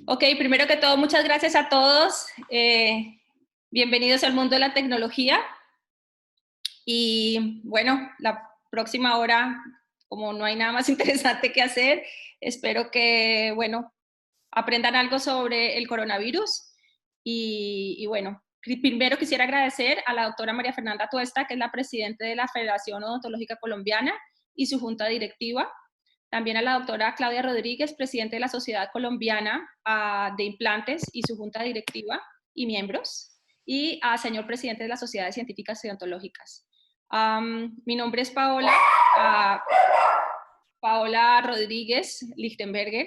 Ok, primero que todo, muchas gracias a todos. Bienvenidos al mundo de la tecnología. Y bueno, la próxima hora, como no hay nada más interesante que hacer, espero que, bueno, aprendan algo sobre el coronavirus. Y bueno, primero quisiera agradecer a la doctora María Fernanda Tuesta, que es la presidenta de la Federación Odontológica Colombiana y su junta directiva. También a la doctora Claudia Rodríguez, presidente de la Sociedad Colombiana de Implantes y su junta directiva y miembros. Y al señor presidente de las Sociedades Científicas y Odontológicas. Mi nombre es Paola Rodríguez Lichtenberger,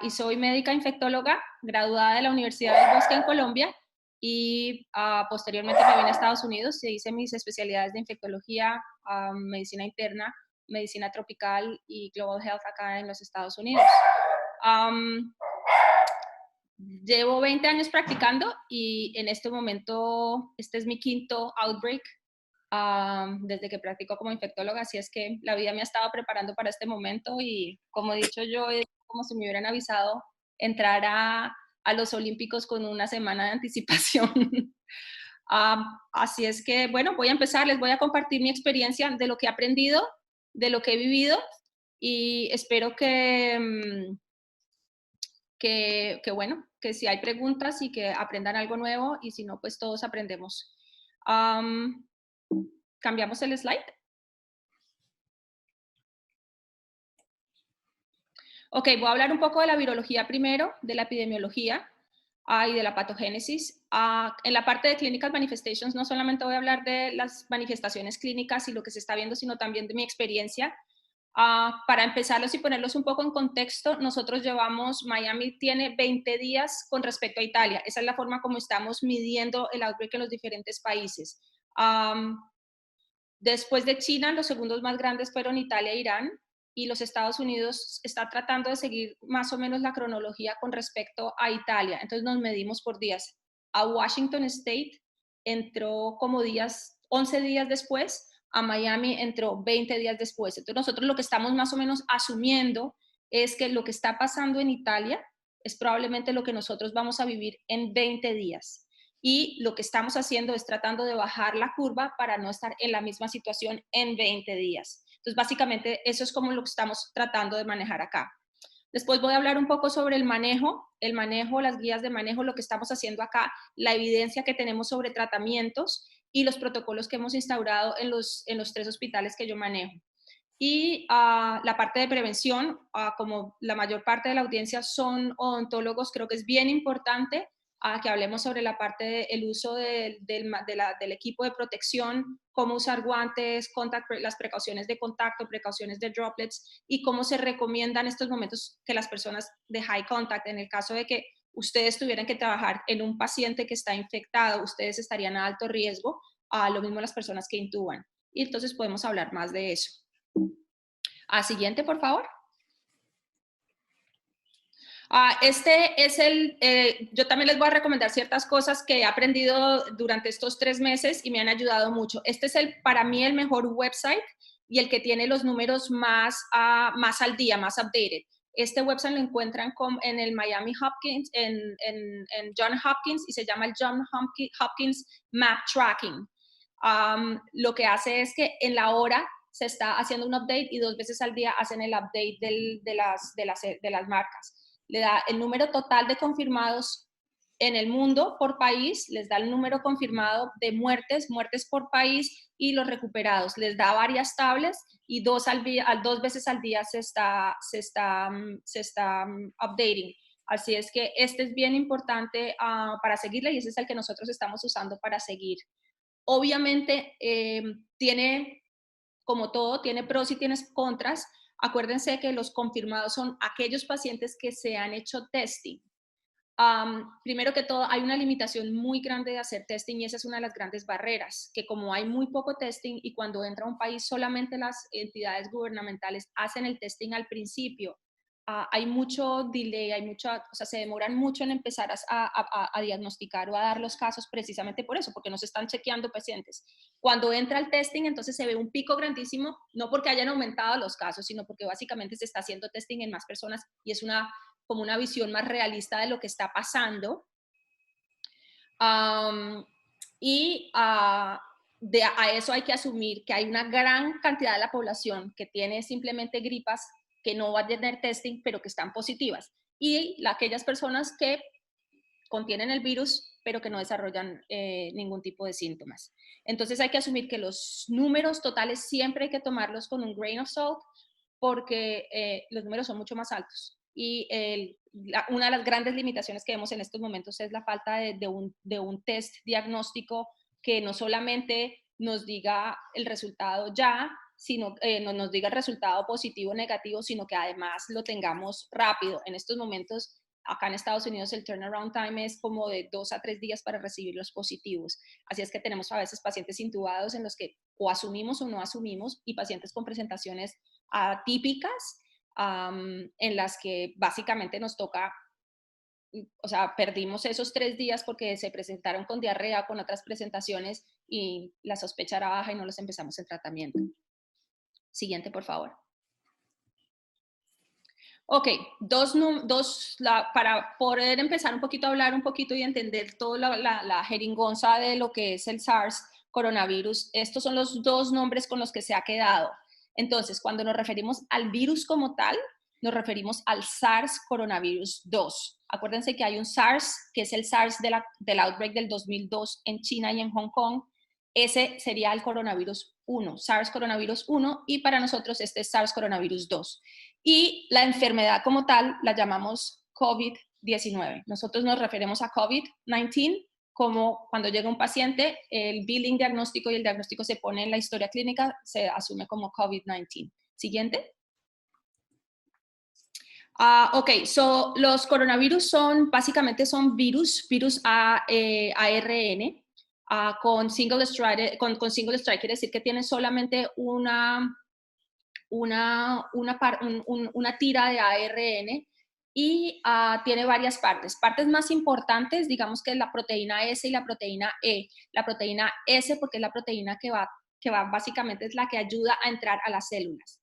y soy médica infectóloga graduada de la Universidad del Bosque en Colombia y posteriormente me vine a Estados Unidos y hice mis especialidades de infectología, medicina interna, medicina tropical y global health acá en los Estados Unidos. Llevo 20 años practicando y en este momento, este es mi quinto outbreak desde que practico como infectóloga, así es que la vida me ha estado preparando para este momento y como he dicho yo, es como si me hubieran avisado entrar a los Olímpicos con una semana de anticipación. Así es que, bueno, voy a empezar, les voy a compartir mi experiencia de lo que he aprendido, de lo que he vivido y espero bueno, que si hay preguntas y que aprendan algo nuevo y si no, pues todos aprendemos. ¿Cambiamos el slide? Ok, voy a hablar un poco de la virología primero, de la epidemiología y de la patogénesis. En la parte de clinical manifestations no solamente voy a hablar de las manifestaciones clínicas y lo que se está viendo, sino también de mi experiencia. Para empezarlos y ponerlos un poco en contexto, nosotros Miami tiene 20 días con respecto a Italia. Esa es la forma como estamos midiendo el outbreak en los diferentes países. Después de China, los segundos más grandes fueron Italia e Irán, y los Estados Unidos está tratando de seguir más o menos la cronología con respecto a Italia. Entonces nos medimos por días. A Washington State entró como 11 días después, a Miami entró 20 días después. Entonces nosotros lo que estamos más o menos asumiendo es que lo que está pasando en Italia es probablemente lo que nosotros vamos a vivir en 20 días. Y lo que estamos haciendo es tratando de bajar la curva para no estar en la misma situación en 20 días. Entonces, básicamente, eso es como lo que estamos tratando de manejar acá. Después voy a hablar un poco sobre el manejo, las guías de manejo, lo que estamos haciendo acá, la evidencia que tenemos sobre tratamientos y los protocolos que hemos instaurado en los 3 hospitales que yo manejo. Y la parte de prevención, como la mayor parte de la audiencia son odontólogos, creo que es bien importante que hablemos sobre la parte del uso del equipo de protección, cómo usar guantes, las precauciones de contacto, precauciones de droplets y cómo se recomiendan estos momentos que las personas de high contact, en el caso de que ustedes tuvieran que trabajar en un paciente que está infectado, ustedes estarían a alto riesgo, lo mismo las personas que intuban. Y entonces podemos hablar más de eso. Siguiente, por favor. Este es yo también les voy a recomendar ciertas cosas que he aprendido durante estos 3 meses y me han ayudado mucho. Este es para mí el mejor website y el que tiene los números más al día, más updated. Este website lo encuentran en el Miami Hopkins, en John Hopkins, y se llama el John Hopkins Map Tracking. Lo que hace es que en la hora se está haciendo un update y 2 veces al día hacen el update de las marcas. Le da el número total de confirmados en el mundo por país, les da el número confirmado de muertes por país y los recuperados. Les da varias tablas y 2 veces al día se está updating. Así es que este es bien importante para seguirle y ese es el que nosotros estamos usando para seguir. Obviamente tiene, como todo, tiene pros y tiene contras. Acuérdense que los confirmados son aquellos pacientes que se han hecho testing. Primero que todo, hay una limitación muy grande de hacer testing y esa es una de las grandes barreras, que como hay muy poco testing y cuando entra a un país solamente las entidades gubernamentales hacen el testing al principio, hay mucho delay, se demoran mucho en empezar a diagnosticar o a dar los casos precisamente por eso, porque no se están chequeando pacientes. Cuando entra el testing, entonces se ve un pico grandísimo, no porque hayan aumentado los casos, sino porque básicamente se está haciendo testing en más personas y es una como una visión más realista de lo que está pasando. Y a eso hay que asumir que hay una gran cantidad de la población que tiene simplemente gripas, que no va a tener testing, pero que están positivas. Y aquellas personas que contienen el virus, pero que no desarrollan ningún tipo de síntomas. Entonces hay que asumir que los números totales siempre hay que tomarlos con un grain of salt, porque los números son mucho más altos. Y una de las grandes limitaciones que vemos en estos momentos es la falta de un test diagnóstico que no solamente nos diga el resultado ya, sino no nos diga el resultado positivo o negativo, sino que además lo tengamos rápido. En estos momentos, acá en Estados Unidos, el turnaround time es como de 2 a 3 días para recibir los positivos. Así es que tenemos a veces pacientes intubados en los que o asumimos o no asumimos, y pacientes con presentaciones atípicas, en las que básicamente nos toca, o sea, perdimos esos 3 días porque se presentaron con diarrea, con otras presentaciones, y la sospecha era baja y no los empezamos el tratamiento. Siguiente, por favor. Ok, para poder empezar un poquito a hablar un poquito y entender toda la jeringonza de lo que es el SARS coronavirus, estos son los dos nombres con los que se ha quedado. Entonces, cuando nos referimos al virus como tal, nos referimos al SARS coronavirus 2. Acuérdense que hay un SARS, que es el SARS del outbreak del 2002 en China y en Hong Kong. Ese sería el coronavirus 1, SARS coronavirus 1, y para nosotros este es SARS coronavirus 2. Y la enfermedad como tal la llamamos COVID-19. Nosotros nos referimos a COVID-19 como cuando llega un paciente, el billing diagnóstico y el diagnóstico se pone en la historia clínica, se asume como COVID-19. Siguiente. Ok, los coronavirus básicamente son virus ARN, con single strike, quiere decir que tiene solamente una tira de ARN, y tiene varias partes más importantes, digamos que la proteína S y la proteína E. La proteína S porque es la proteína que va básicamente es la que ayuda a entrar a las células.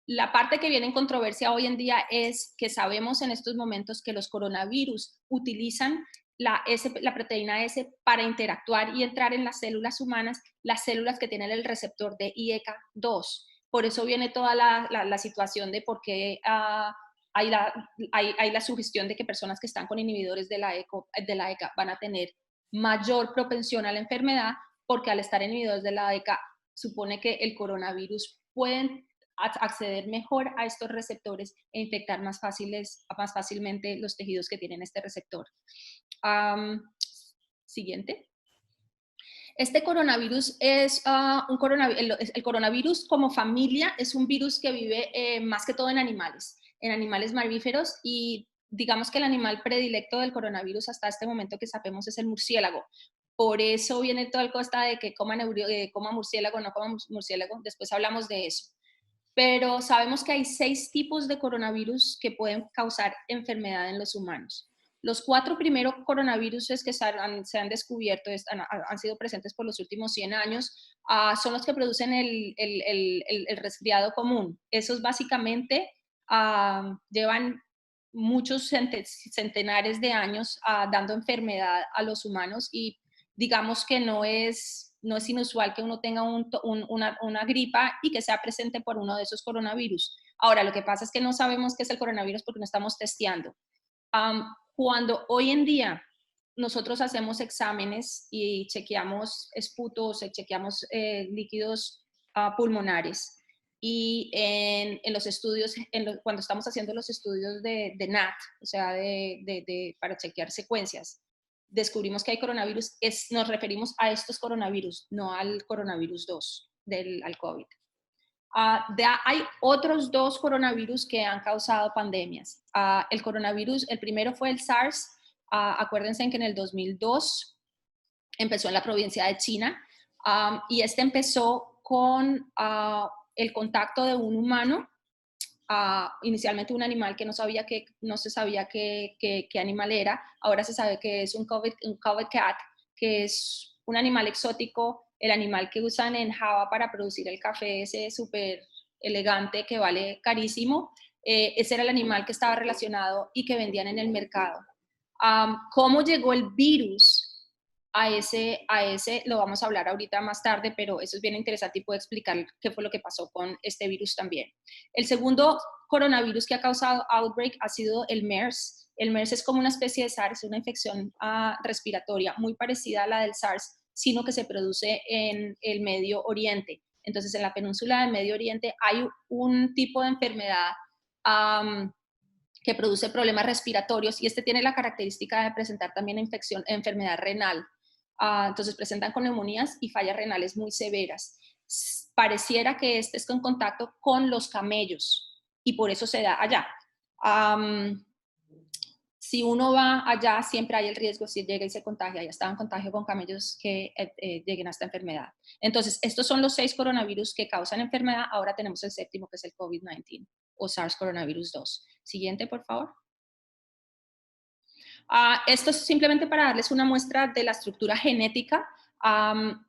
La parte que viene en controversia hoy en día es que sabemos en estos momentos que los coronavirus utilizan la proteína S para interactuar y entrar en las células humanas, las células que tienen el receptor de IECA2. Por eso viene toda la situación de por qué hay la sugestión de que personas que están con inhibidores de la ECA van a tener mayor propensión a la enfermedad, porque al estar inhibidores de la ECA supone que el coronavirus pueden acceder mejor a estos receptores e infectar más fácilmente los tejidos que tienen este receptor. Siguiente. Este coronavirus es el coronavirus como familia es un virus que vive más que todo en animales mamíferos, y digamos que el animal predilecto del coronavirus hasta este momento que sabemos es el murciélago. Por eso viene toda el costa de que coma murciélago, no coma murciélago, después hablamos de eso. Pero sabemos que hay 6 tipos de coronavirus que pueden causar enfermedad en los humanos. Los 4 primeros coronavirus que se han descubierto, han sido presentes por los últimos 100 años, son los que producen el resfriado común. Esos básicamente llevan muchos centenares de años dando enfermedad a los humanos, y digamos que no es inusual que uno tenga una gripa y que sea presente por uno de esos coronavirus. Ahora, lo que pasa es que no sabemos qué es el coronavirus porque no estamos testeando. Cuando hoy en día nosotros hacemos exámenes y chequeamos esputos, chequeamos líquidos pulmonares, y en los estudios, cuando estamos haciendo los estudios de NAT, o sea, para chequear secuencias, descubrimos que hay coronavirus, nos referimos a estos coronavirus, no al coronavirus 2, al COVID. Hay otros 2 coronavirus que han causado pandemias. El primero fue el SARS. Acuérdense que en el 2002 empezó en la provincia de China, y este empezó con el contacto de un humano, inicialmente un animal que no se sabía qué animal era. Ahora se sabe que es un COVID cat, que es un animal exótico, el animal que usan en Java para producir el café ese súper elegante que vale carísimo. ese era el animal que estaba relacionado y que vendían en el mercado. ¿Cómo llegó el virus a ese, lo vamos a hablar ahorita más tarde, pero eso es bien interesante y puedo explicar qué fue lo que pasó con este virus también. El segundo coronavirus que ha causado outbreak ha sido el MERS. El MERS es como una especie de SARS, una infección respiratoria muy parecida a la del SARS, sino que se produce en el Medio Oriente. Entonces, en la península del Medio Oriente hay un tipo de enfermedad que produce problemas respiratorios y este tiene la característica de presentar también enfermedad renal. Entonces presentan con neumonías y fallas renales muy severas. Pareciera que este es en contacto con los camellos y por eso se da allá. Si uno va allá, siempre hay el riesgo, si llega y se contagia, ya estaba en contagio con camellos, que lleguen a esta enfermedad. Entonces, estos son los 6 coronavirus que causan enfermedad. Ahora tenemos el séptimo, que es el COVID-19 o SARS coronavirus 2. Siguiente, por favor. Esto es simplemente para darles una muestra de la estructura genética.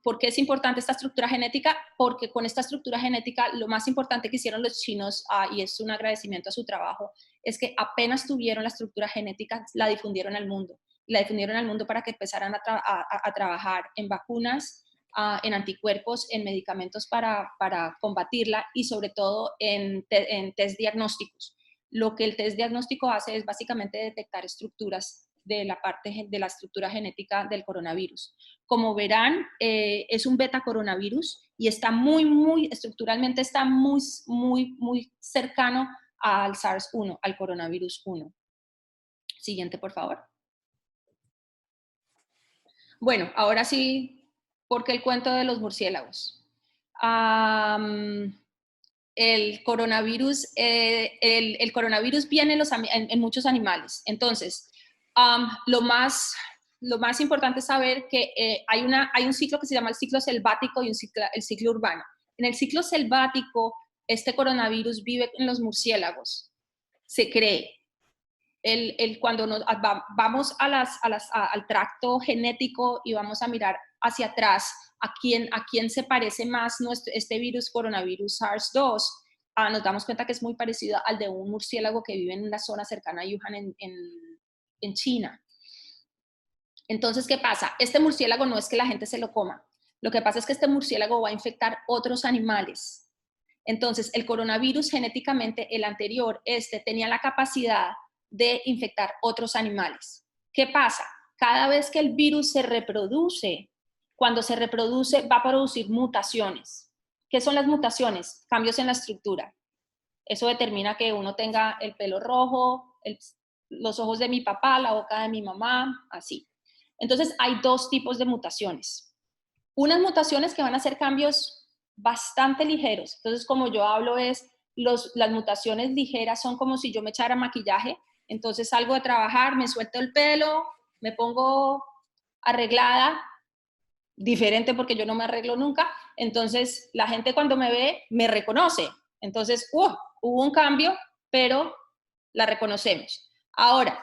¿Por qué es importante esta estructura genética? Porque con esta estructura genética lo más importante que hicieron los chinos, y es un agradecimiento a su trabajo, es que apenas tuvieron la estructura genética, la difundieron al mundo. La difundieron al mundo para que empezaran a trabajar en vacunas, en anticuerpos, en medicamentos para combatirla y sobre todo en test diagnósticos. Lo que el test diagnóstico hace es básicamente detectar estructuras de la parte de la estructura genética del coronavirus. Como verán, es un beta coronavirus y está estructuralmente está muy cercano al SARS-1, al coronavirus 1. Siguiente, por favor. Bueno, ahora sí, ¿por qué el cuento de los murciélagos? El coronavirus viene en muchos animales. Entonces, lo más importante es saber que hay un ciclo que se llama el ciclo selvático y el ciclo urbano. En el ciclo selvático, este coronavirus vive en los murciélagos, se cree. Cuando vamos al tracto genético y vamos a mirar hacia atrás a quién se parece más este virus, coronavirus SARS-2, nos damos cuenta que es muy parecido al de un murciélago que vive en una zona cercana a Wuhan en China. Entonces, ¿qué pasa? Este murciélago no es que la gente se lo coma. Lo que pasa es que este murciélago va a infectar otros animales. Entonces, el coronavirus genéticamente, el anterior, tenía la capacidad de infectar otros animales. ¿Qué pasa? Cada vez que el virus se reproduce, cuando se reproduce va a producir mutaciones. ¿Qué son las mutaciones? Cambios en la estructura. Eso determina que uno tenga el pelo rojo, los ojos de mi papá, la boca de mi mamá, así. Entonces, hay 2 tipos de mutaciones. Unas mutaciones que van a ser cambios bastante ligeros. Entonces, como yo hablo las mutaciones ligeras son como si yo me echara maquillaje. Entonces salgo de trabajar, me suelto el pelo, me pongo arreglada, diferente porque yo no me arreglo nunca. Entonces la gente cuando me ve me reconoce. Entonces, hubo un cambio, pero la reconocemos. Ahora,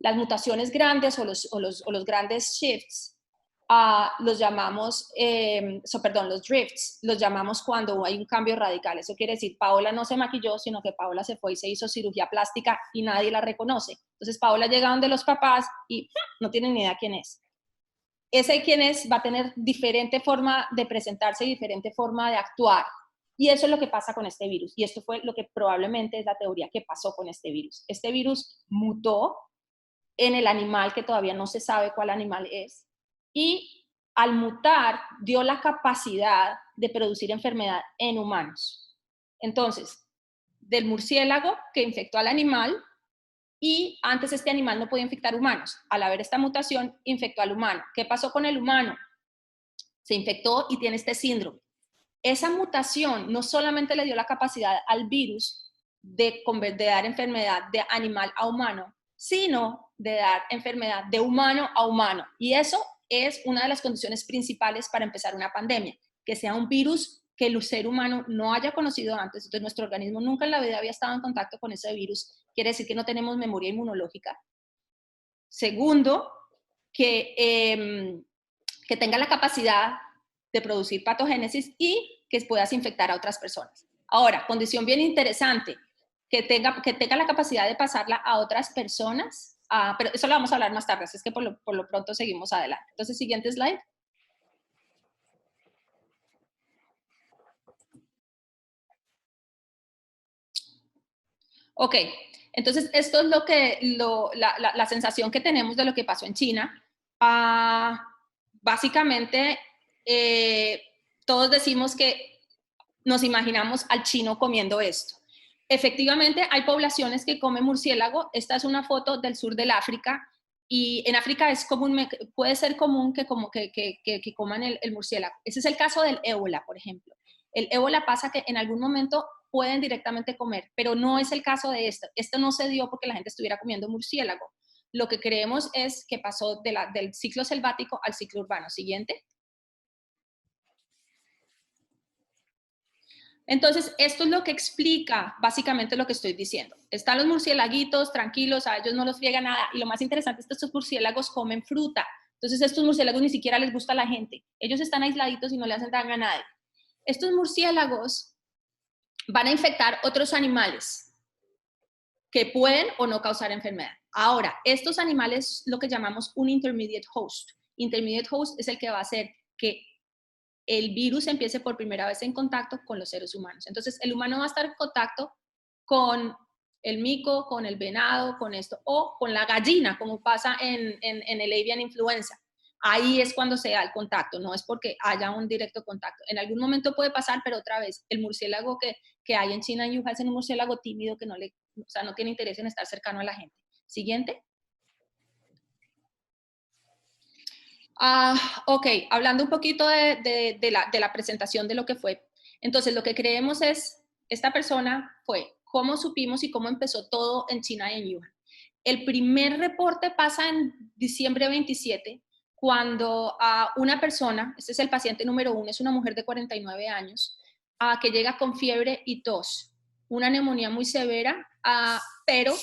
las mutaciones grandes o los grandes shifts, los llamamos, los drifts, los llamamos cuando hay un cambio radical. Eso quiere decir, Paola no se maquilló, sino que Paola se fue y se hizo cirugía plástica y nadie la reconoce. Entonces Paola llega donde los papás y no tienen ni idea quién es. Ese quién es va a tener diferente forma de presentarse y diferente forma de actuar. Y eso es lo que pasa con este virus. Y esto fue lo que probablemente es la teoría que pasó con este virus. Este virus mutó en el animal que todavía no se sabe cuál animal es, y al mutar dio la capacidad de producir enfermedad en humanos. Entonces, del murciélago que infectó al animal, y antes este animal no podía infectar humanos. Al haber esta mutación, infectó al humano. ¿Qué pasó con el humano? Se infectó y tiene este síndrome. Esa mutación no solamente le dio la capacidad al virus de dar enfermedad de animal a humano, sino de dar enfermedad de humano a humano. Y eso es una de las condiciones principales para empezar una pandemia, que sea un virus que el ser humano no haya conocido antes. Entonces, nuestro organismo nunca en la vida había estado en contacto con ese virus. Quiere decir que no tenemos memoria inmunológica. Segundo, que tenga la capacidad de producir patogénesis y que puedas infectar a otras personas. Ahora, condición bien interesante, que tenga la capacidad de pasarla a otras personas, pero eso lo vamos a hablar más tarde, así es que por lo pronto seguimos adelante. Entonces, siguiente slide. Ok, entonces esto es la sensación que tenemos de lo que pasó en China. Básicamente, todos decimos que nos imaginamos al chino comiendo esto. Efectivamente, hay poblaciones que comen murciélago. Esta es una foto del sur del África, y en África es común, puede ser común que coman el murciélago. Ese es el caso del ébola, por ejemplo. El ébola pasa que en algún momento pueden directamente comer, pero no es el caso de esto. Esto no se dio porque la gente estuviera comiendo murciélago. Lo que creemos es que pasó del ciclo selvático al ciclo urbano. Siguiente. Entonces, esto es lo que explica básicamente lo que estoy diciendo. Están los murciélaguitos tranquilos, a ellos no los friega nada, y lo más interesante es que estos murciélagos comen fruta. Entonces, estos murciélagos ni siquiera les gusta a la gente. Ellos están aisladitos y no le hacen daño a nadie. Estos murciélagos van a infectar otros animales que pueden o no causar enfermedad. Ahora, estos animales, lo que llamamos un intermediate host. Intermediate host es el que va a hacer que el virus empiece por primera vez en contacto con los seres humanos. Entonces, el humano va a estar en contacto con el mico, con el venado, con esto, o con la gallina, como pasa en el avian influenza. Ahí es cuando se da el contacto, no es porque haya un directo contacto. En algún momento puede pasar, pero otra vez, el murciélago que hay en China, en Wuhan, es un murciélago tímido que o sea, no tiene interés en estar cercano a la gente. Siguiente. Ok, hablando un poquito de la presentación de lo que fue. Entonces, lo que creemos es, esta persona fue, cómo supimos y cómo empezó todo en China y en Wuhan. El primer reporte pasa en diciembre 27, cuando una persona, este es el paciente número 1, es una mujer de 49 años, que llega con fiebre y tos, una neumonía muy severa, pero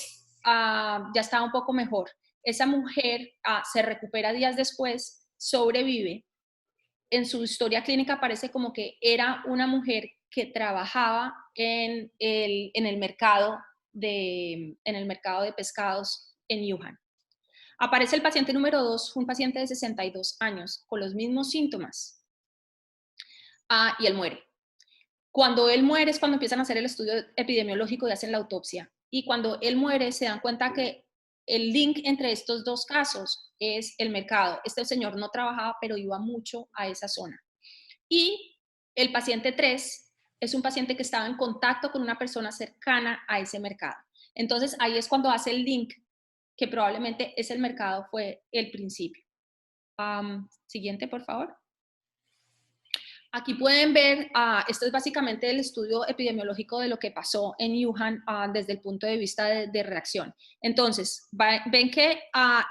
ya estaba un poco mejor. Esa mujer se recupera días después, sobrevive. En su historia clínica aparece como que era una mujer que trabajaba en el mercado de pescados en Wuhan. Aparece el paciente número 2, un paciente de 62 años, con los mismos síntomas, y él muere. Cuando él muere es cuando empiezan a hacer el estudio epidemiológico y hacen la autopsia. Y cuando él muere se dan cuenta que el link entre estos dos casos es el mercado. Este señor no trabajaba, pero iba mucho a esa zona. Y el paciente 3 es un paciente que estaba en contacto con una persona cercana a ese mercado. Entonces ahí es cuando hace el link, que probablemente ese mercado fue el principio. Siguiente, por favor. Aquí pueden ver, esto es básicamente el estudio epidemiológico de lo que pasó en Wuhan desde el punto de vista de reacción. Entonces, ven que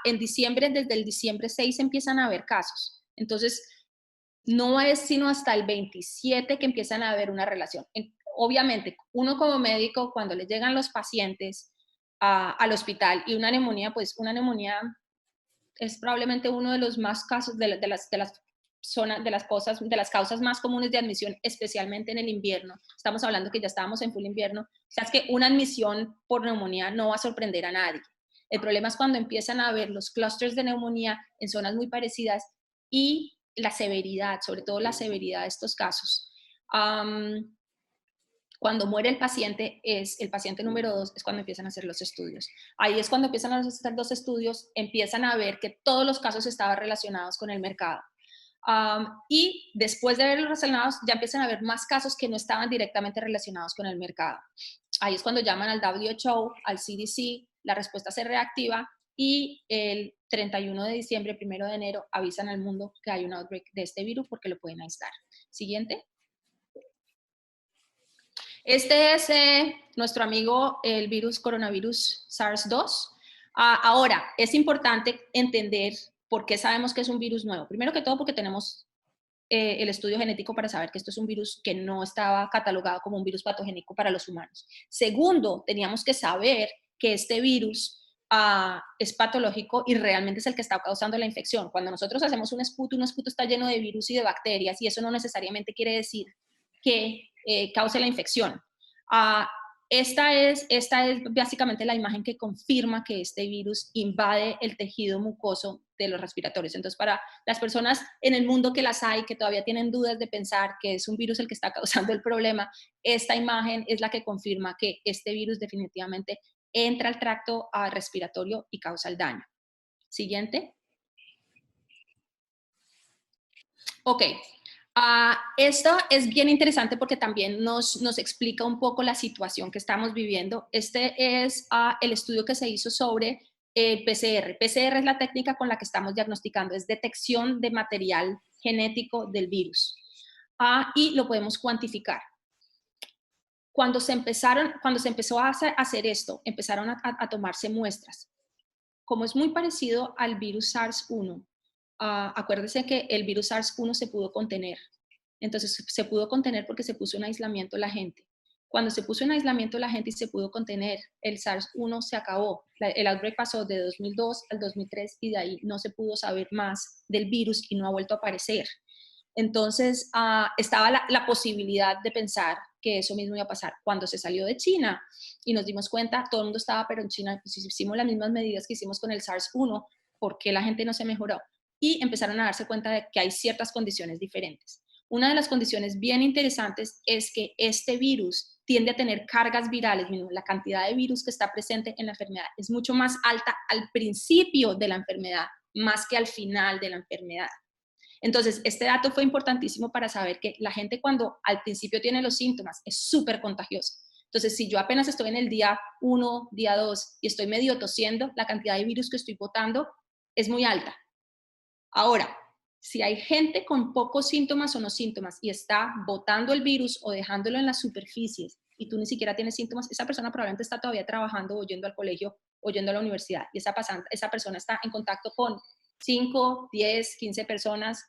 en diciembre, desde el diciembre 6 empiezan a haber casos. Entonces, no es sino hasta el 27 que empiezan a haber una relación. Obviamente, uno como médico, cuando le llegan los pacientes al hospital y una neumonía, pues una neumonía es probablemente uno de los más casos de las causas más comunes de admisión, especialmente en el invierno. Estamos hablando que ya estábamos en full invierno. O sea, es que una admisión por neumonía no va a sorprender a nadie. El problema es cuando empiezan a haber los clústeres de neumonía en zonas muy parecidas y la severidad, sobre todo la severidad de estos casos. Cuando muere el paciente número 2, es cuando empiezan a hacer los estudios. Ahí es cuando empiezan a hacer los estudios, empiezan a ver que todos los casos estaban relacionados con el mercado. Y después de verlos relacionados, ya empiezan a haber más casos que no estaban directamente relacionados con el mercado. Ahí es cuando llaman al WHO, al CDC, la respuesta se reactiva y el 31 de diciembre, 1 de enero, avisan al mundo que hay un outbreak de este virus porque lo pueden aislar. Siguiente. Este es nuestro amigo, el coronavirus SARS-2. Ahora, es importante entender por qué sabemos que es un virus nuevo. Primero que todo, porque tenemos el estudio genético para saber que esto es un virus que no estaba catalogado como un virus patogénico para los humanos. Segundo, teníamos que saber que este virus es patológico y realmente es el que está causando la infección. Cuando nosotros hacemos un esputo está lleno de virus y de bacterias y eso no necesariamente quiere decir que cause la infección. esta es básicamente la imagen que confirma que este virus invade el tejido mucoso de los respiratorios. Entonces, para las personas en el mundo que las hay, que todavía tienen dudas de pensar que es un virus el que está causando el problema, esta imagen es la que confirma que este virus definitivamente entra al tracto respiratorio y causa el daño. Siguiente. Ok. Esto es bien interesante porque también nos explica un poco la situación que estamos viviendo. Este es el estudio que se hizo sobre el PCR. PCR es la técnica con la que estamos diagnosticando, es detección de material genético del virus. Y lo podemos cuantificar. Cuando se empezó a hacer esto, empezaron a tomarse muestras. Como es muy parecido al virus SARS-1, acuérdense que el virus SARS-1 se pudo contener. Entonces se pudo contener porque se puso en aislamiento la gente. Cuando se puso en aislamiento la gente y se pudo contener, el SARS-1 se acabó. El outbreak pasó de 2002 al 2003 y de ahí no se pudo saber más del virus y no ha vuelto a aparecer. Entonces, estaba la posibilidad de pensar que eso mismo iba a pasar. Cuando se salió de China y nos dimos cuenta, todo el mundo estaba, pero en China pues, hicimos las mismas medidas que hicimos con el SARS-1, ¿por qué la gente no se mejoró? Y empezaron a darse cuenta de que hay ciertas condiciones diferentes. Una de las condiciones bien interesantes es que este virus tiende a tener cargas virales, la cantidad de virus que está presente en la enfermedad es mucho más alta al principio de la enfermedad, más que al final de la enfermedad. Entonces, este dato fue importantísimo para saber que la gente cuando al principio tiene los síntomas es súper contagiosa. Entonces, si yo apenas estoy en el día 1, día 2 y estoy medio tosiendo, la cantidad de virus que estoy botando es muy alta. Ahora, si hay gente con pocos síntomas o no síntomas y está botando el virus o dejándolo en las superficies y tú ni siquiera tienes síntomas, esa persona probablemente está todavía trabajando o yendo al colegio o yendo a la universidad y esa persona está en contacto con 5, 10, 15 personas.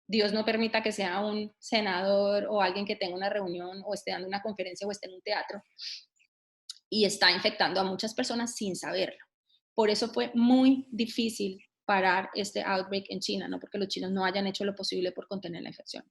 Dios no permita que sea un senador o alguien que tenga una reunión o esté dando una conferencia o esté en un teatro y está infectando a muchas personas sin saberlo. Por eso fue muy difícil parar este outbreak en China, no porque los chinos no hayan hecho lo posible por contener la infección.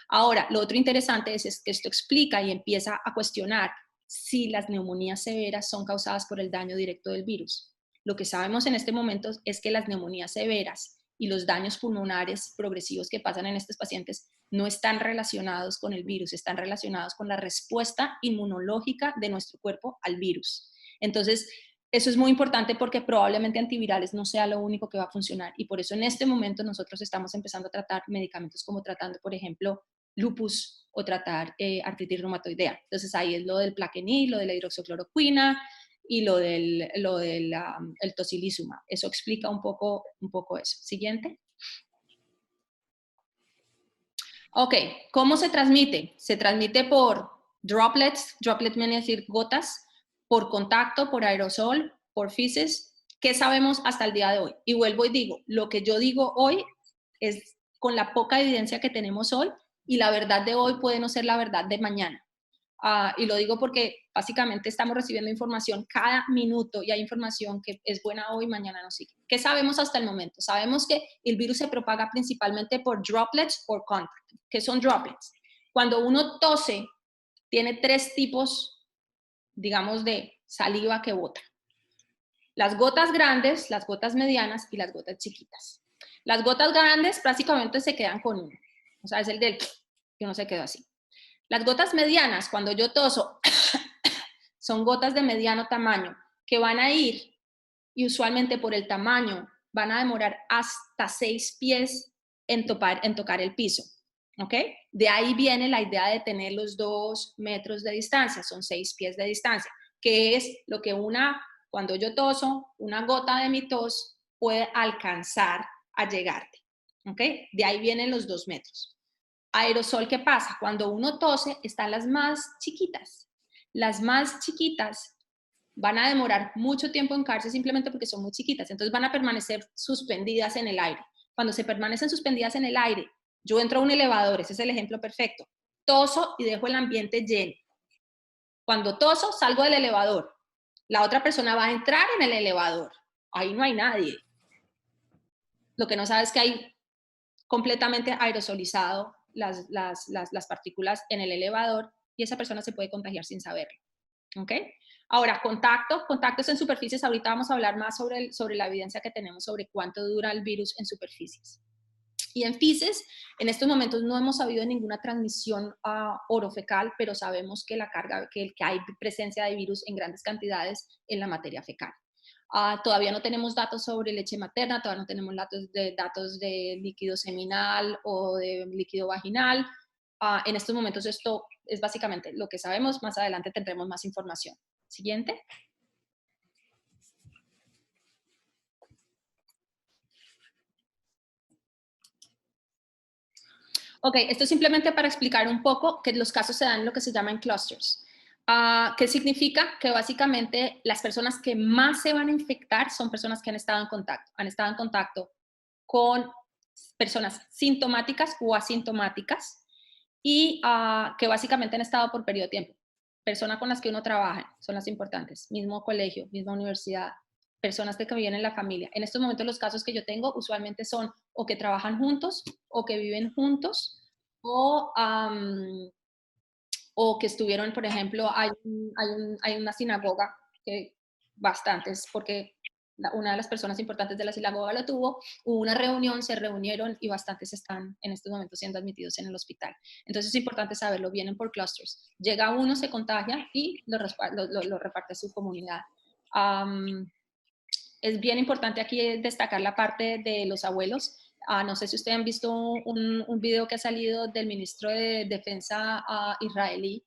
Ahora, lo otro interesante es que esto explica y empieza a cuestionar si las neumonías severas son causadas por el daño directo del virus. Lo que sabemos en este momento es que las neumonías severas y los daños pulmonares progresivos que pasan en estos pacientes no están relacionados con el virus, están relacionados con la respuesta inmunológica de nuestro cuerpo al virus. Entonces, eso es muy importante porque probablemente antivirales no sea lo único que va a funcionar y por eso en este momento nosotros estamos empezando a tratar medicamentos como tratando, por ejemplo, lupus o tratar artritis reumatoidea. Entonces ahí es lo del Plaquenil, lo de la hidroxicloroquina y lo del el tocilizumab. Eso explica un poco eso. Siguiente. Ok, ¿cómo se transmite? Se transmite por droplets, droplets viene a decir gotas, por contacto, por aerosol, por feces. ¿Qué sabemos hasta el día de hoy? Y vuelvo y digo, lo que yo digo hoy es con la poca evidencia que tenemos hoy y la verdad de hoy puede no ser la verdad de mañana. Y lo digo porque básicamente estamos recibiendo información cada minuto y hay información que es buena hoy, mañana no sigue. ¿Qué sabemos hasta el momento? Sabemos que el virus se propaga principalmente por droplets o contact. ¿Qué son droplets? Cuando uno tose, tiene 3 tipos, digamos, de saliva que bota. Las gotas grandes, las gotas medianas y las gotas chiquitas. Las gotas grandes prácticamente se quedan con uno. O sea, es el del que uno se quedó así. Las gotas medianas, cuando yo toso, son gotas de mediano tamaño que van a ir y usualmente por el tamaño van a demorar hasta 6 pies en tocar el piso. ¿Ok? De ahí viene la idea de tener los 2 metros de distancia, son 6 pies de distancia, que es lo que cuando yo toso, una gota de mi tos puede alcanzar a llegarte. ¿Ok? De ahí vienen los 2 metros. Aerosol, ¿qué pasa? Cuando uno tose, están las más chiquitas. Las más chiquitas van a demorar mucho tiempo en caerse simplemente porque son muy chiquitas. Entonces van a permanecer suspendidas en el aire. Cuando se permanecen suspendidas en el aire, yo entro a un elevador, ese es el ejemplo perfecto. Toso y dejo el ambiente lleno. Cuando toso, salgo del elevador. La otra persona va a entrar en el elevador. Ahí no hay nadie. Lo que no sabe es que hay completamente aerosolizado las partículas en el elevador y esa persona se puede contagiar sin saberlo. ¿Ok? Ahora, contactos en superficies. Ahorita vamos a hablar más sobre la evidencia que tenemos sobre cuánto dura el virus en superficies. Y en feces, en estos momentos no hemos sabido de ninguna transmisión orofecal, pero sabemos que que hay presencia de virus en grandes cantidades en la materia fecal. Todavía no tenemos datos sobre leche materna, todavía no tenemos datos de líquido seminal o de líquido vaginal. En estos momentos esto es básicamente lo que sabemos. Más adelante tendremos más información. Siguiente. Ok, esto es simplemente para explicar un poco que los casos se dan en lo que se llama en clusters. ¿Qué significa? Que básicamente las personas que más se van a infectar son personas que han estado en contacto con personas sintomáticas o asintomáticas y que básicamente han estado por periodo de tiempo. Personas con las que uno trabaja son las importantes, mismo colegio, misma universidad, personas que viven en la familia. En estos momentos los casos que yo tengo usualmente son o que trabajan juntos o que viven juntos o que estuvieron, por ejemplo, hay una sinagoga que bastantes, porque una de las personas importantes de la sinagoga lo tuvo, hubo una reunión, se reunieron y bastantes están en estos momentos siendo admitidos en el hospital. Entonces es importante saberlo, vienen por clusters. Llega uno, se contagia y lo reparte a su comunidad. Es bien importante aquí destacar la parte de los abuelos. No sé si ustedes han visto un video que ha salido del ministro de Defensa israelí,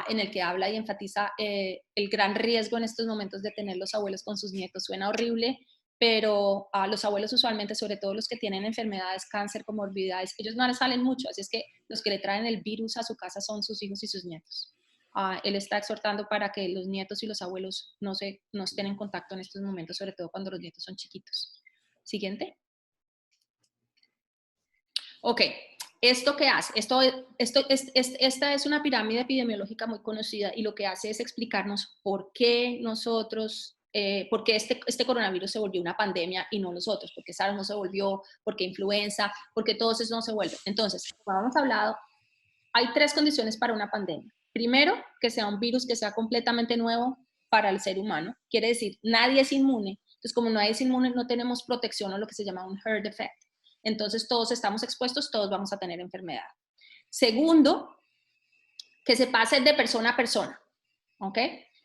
en el que habla y enfatiza el gran riesgo en estos momentos de tener los abuelos con sus nietos. Suena horrible, pero los abuelos usualmente, sobre todo los que tienen enfermedades, cáncer, comorbilidades, ellos no les salen mucho, así es que los que le traen el virus a su casa son sus hijos y sus nietos. Él está exhortando para que los nietos y los abuelos no estén en contacto en estos momentos, sobre todo cuando los nietos son chiquitos. Siguiente. Ok, ¿esto qué hace? Esta es una pirámide epidemiológica muy conocida y lo que hace es explicarnos por qué por qué este coronavirus se volvió una pandemia y no los otros, porque SARS no se volvió, porque influenza, porque todos esos no se vuelven. Entonces, como hemos hablado, hay tres condiciones para una pandemia. Primero, que sea un virus que sea completamente nuevo para el ser humano. Quiere decir, nadie es inmune. Entonces, como nadie es inmune, no tenemos protección o lo que se llama un herd effect. Entonces, todos estamos expuestos, todos vamos a tener enfermedad. Segundo, que se pase de persona a persona. ¿Ok?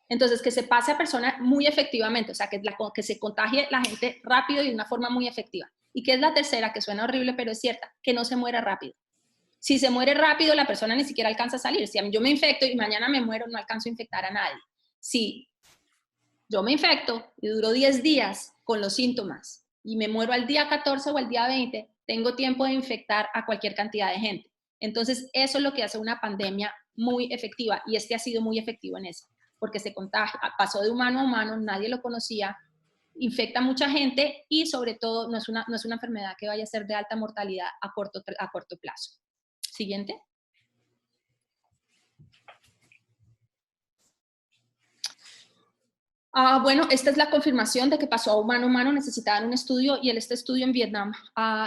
Entonces, que se pase a persona muy efectivamente, o sea, que se contagie la gente rápido y de una forma muy efectiva. ¿Y qué es la tercera? Que suena horrible, pero es cierta, que no se muera rápido. Si se muere rápido, la persona ni siquiera alcanza a salir. Si yo me infecto y mañana me muero, no alcanzo a infectar a nadie. Si yo me infecto y duro 10 días con los síntomas y me muero al día 14 o al día 20, tengo tiempo de infectar a cualquier cantidad de gente. Entonces, eso es lo que hace una pandemia muy efectiva y este ha sido muy efectivo en eso, porque se contagia, pasó de humano a humano, nadie lo conocía, infecta a mucha gente y sobre todo no es una enfermedad que vaya a ser de alta mortalidad a corto plazo. Siguiente. Bueno, esta es la confirmación de que pasó a humano a humano, necesitaban un estudio y este estudio en Vietnam.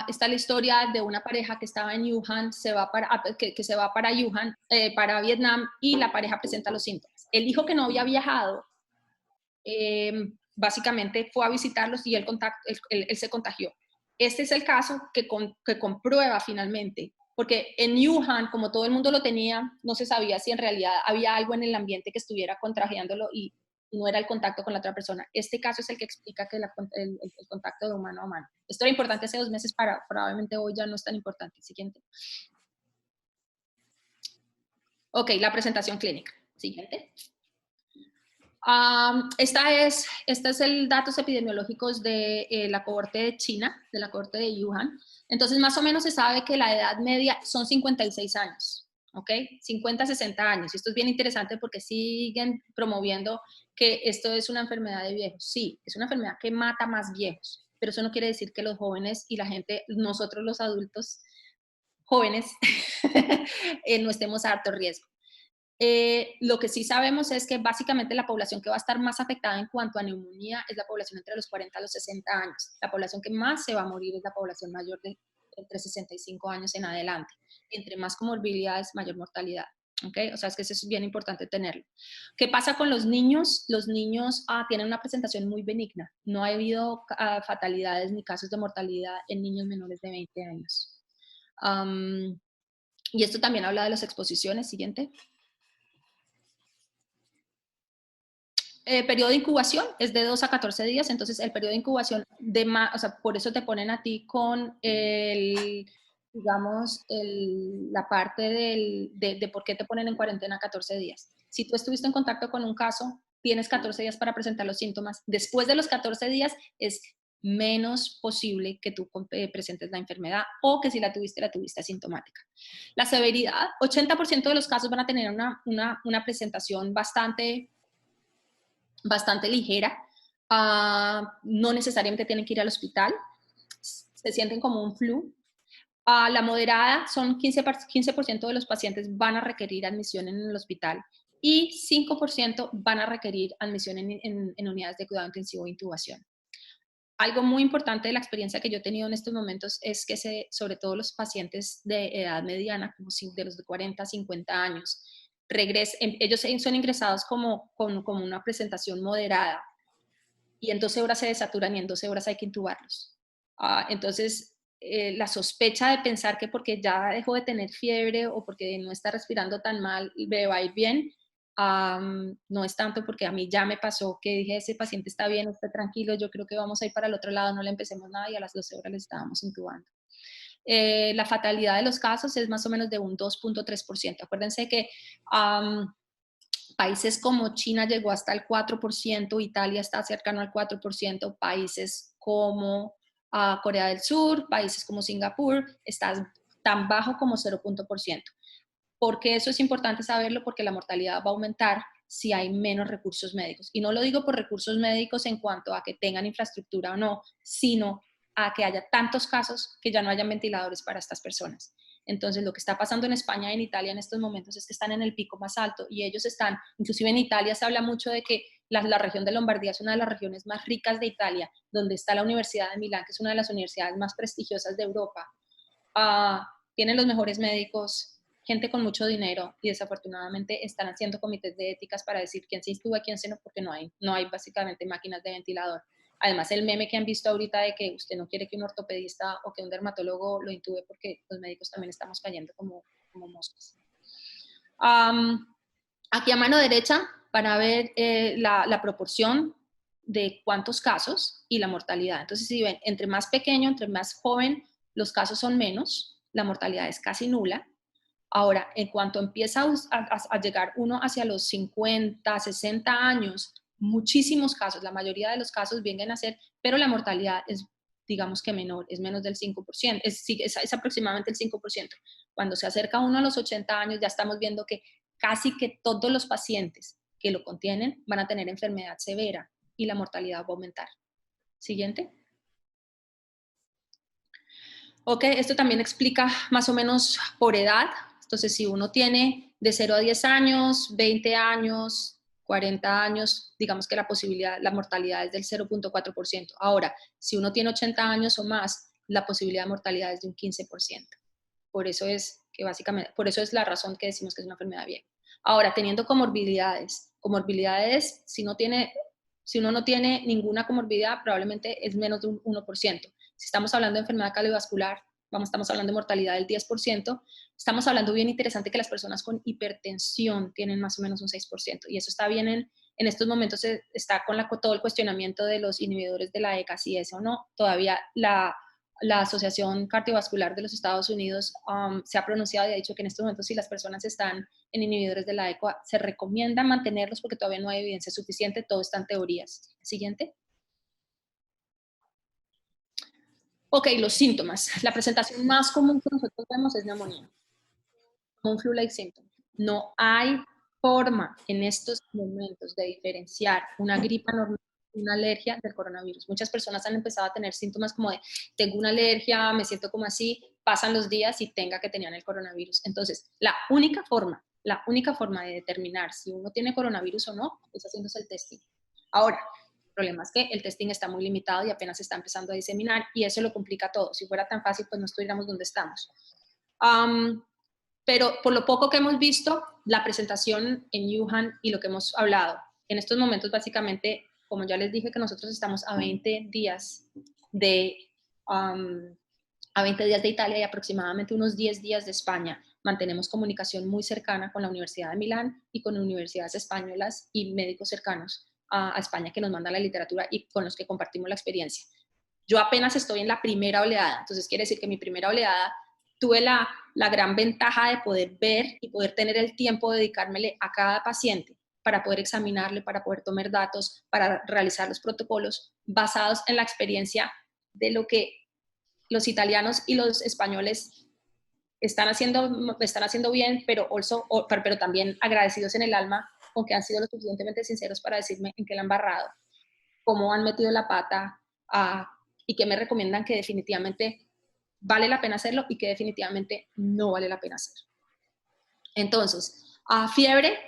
Está la historia de una pareja que estaba en Wuhan, que se va para Wuhan, para Vietnam y la pareja presenta los síntomas. Él dijo que no había viajado, básicamente fue a visitarlos y él se contagió. Este es el caso que comprueba finalmente, porque en Wuhan, como todo el mundo lo tenía, no se sabía si en realidad había algo en el ambiente que estuviera contagiándolo y no era el contacto con la otra persona. Este caso es el que explica que el contacto de humano a humano. Esto era importante hace 2 meses, probablemente hoy ya no es tan importante. Siguiente. Ok, la presentación clínica. Siguiente. Esta es el datos epidemiológicos de la cohorte de China, de la cohorte de Wuhan. Entonces, más o menos se sabe que la edad media son 56 años, ¿ok? 50, 60 años. Y esto es bien interesante porque siguen promoviendo que esto es una enfermedad de viejos. Sí, es una enfermedad que mata más viejos, pero eso no quiere decir que los jóvenes y la gente, nosotros los adultos jóvenes, no estemos a alto riesgo. Lo que sí sabemos es que básicamente la población que va a estar más afectada en cuanto a neumonía es la población entre los 40 a los 60 años. La población que más se va a morir es la población mayor de entre 65 años en adelante. Entre más comorbilidades, mayor mortalidad. ¿Okay? O sea, es que eso es bien importante tenerlo. ¿Qué pasa con los niños? Los niños tienen una presentación muy benigna. No ha habido fatalidades ni casos de mortalidad en niños menores de 20 años. Y esto también habla de las exposiciones. Siguiente. Periodo de incubación es de 2 a 14 días, entonces el periodo de incubación, o sea, por eso te ponen a ti con digamos, la parte de por qué te ponen en cuarentena 14 días. Si tú estuviste en contacto con un caso, tienes 14 días para presentar los síntomas. Después de los 14 días es menos posible que tú presentes la enfermedad o que si la tuviste asintomática. La severidad, 80% de los casos van a tener una presentación bastante ligera, no necesariamente tienen que ir al hospital, se sienten como un flu. La moderada son 15% de los pacientes van a requerir admisión en el hospital y 5% van a requerir admisión en unidades de cuidado intensivo e intubación. Algo muy importante de la experiencia que yo he tenido en estos momentos es que sobre todo los pacientes de edad mediana, como de los de 40 a 50 años, ellos son ingresados con una presentación moderada y en 12 horas se desaturan y en 12 horas hay que intubarlos. Entonces, la sospecha de pensar que porque ya dejó de tener fiebre o porque no está respirando tan mal, le va a ir bien, no es tanto porque a mí ya me pasó que dije, ese paciente está bien, está tranquilo, yo creo que vamos a ir para el otro lado, no le empecemos nada y a las 12 horas le estábamos intubando. La fatalidad de los casos es más o menos de un 2.3%. Acuérdense que países como China llegó hasta el 4%, Italia está cercano al 4%, países como Corea del Sur, países como Singapur, está tan bajo como 0%. ¿Por qué eso es importante saberlo? Porque la mortalidad va a aumentar si hay menos recursos médicos. Y no lo digo por recursos médicos en cuanto a que tengan infraestructura o no, sino a que haya tantos casos que ya no hayan ventiladores para estas personas. Entonces, lo que está pasando en España y en Italia en estos momentos es que están en el pico más alto y ellos están, inclusive en Italia se habla mucho de que la región de Lombardía es una de las regiones más ricas de Italia, donde está la Universidad de Milán, que es una de las universidades más prestigiosas de Europa. Tienen los mejores médicos, gente con mucho dinero y desafortunadamente están haciendo comités de éticas para decir quién se intuba, quién se no, porque no hay básicamente máquinas de ventilador. Además, el meme que han visto ahorita de que usted no quiere que un ortopedista o que un dermatólogo lo intube porque los médicos también estamos cayendo como moscas. Aquí a mano derecha para ver la proporción de cuántos casos y la mortalidad. Entonces, si ven, entre más pequeño, entre más joven, los casos son menos, la mortalidad es casi nula. Ahora, en cuanto empieza a llegar uno hacia los 50, 60 años, muchísimos casos, la mayoría de los casos vienen a ser, pero la mortalidad es, digamos que menor, es menos del 5%, es aproximadamente el 5%. Cuando se acerca uno a los 80 años, ya estamos viendo que casi que todos los pacientes que lo contienen van a tener enfermedad severa y la mortalidad va a aumentar. Siguiente. Ok, esto también explica más o menos por edad. Entonces, si uno tiene de 0 a 10 años, 20 años, 40 años, digamos que la mortalidad es del 0.4%. Ahora, si uno tiene 80 años o más, la posibilidad de mortalidad es de un 15%. Por eso es que básicamente, por eso es la razón que decimos que es una enfermedad vieja. Ahora, teniendo comorbilidades, si uno no tiene ninguna comorbilidad, probablemente es menos de un 1%. Si estamos hablando de enfermedad cardiovascular, estamos hablando de mortalidad del 10%, estamos hablando bien interesante que las personas con hipertensión tienen más o menos un 6%, y eso está bien en estos momentos está con todo el cuestionamiento de los inhibidores de la ECA, si es o no, todavía la Asociación Cardiovascular de los Estados Unidos se ha pronunciado y ha dicho que en estos momentos si las personas están en inhibidores de la ECA, se recomienda mantenerlos porque todavía no hay evidencia suficiente, todo está en teorías. Siguiente. Ok, los síntomas. La presentación más común que nosotros vemos es neumonía, un flu-like symptom. No hay forma en estos momentos de diferenciar una gripa normal de una alergia del coronavirus. Muchas personas han empezado a tener síntomas como de, tengo una alergia, me siento como así, pasan los días y tenga que tener el coronavirus. Entonces, la única forma de determinar si uno tiene coronavirus o no es haciéndose el testing. Ahora, el problema es que el testing está muy limitado y apenas se está empezando a diseminar y eso lo complica todo. Si fuera tan fácil, pues no estuviéramos donde estamos. pero por lo poco que hemos visto, la presentación en Wuhan y lo que hemos hablado, en estos momentos básicamente, como ya les dije que nosotros estamos a 20 días de, um, a 20 días de Italia y aproximadamente unos 10 días de España. Mantenemos comunicación muy cercana con la Universidad de Milán y con universidades españolas y médicos cercanos a España que nos mandan la literatura y con los que compartimos la experiencia. Yo apenas estoy en la primera oleada, entonces quiere decir que mi primera oleada tuve la gran ventaja de poder ver y poder tener el tiempo de dedicármele a cada paciente para poder examinarle, para poder tomar datos, para realizar los protocolos basados en la experiencia de lo que los italianos y los españoles están haciendo bien, pero también agradecidos en el alma, con que han sido lo suficientemente sinceros para decirme en qué la han barrado, cómo han metido la pata y que me recomiendan que definitivamente vale la pena hacerlo y que definitivamente no vale la pena hacer. Entonces, fiebre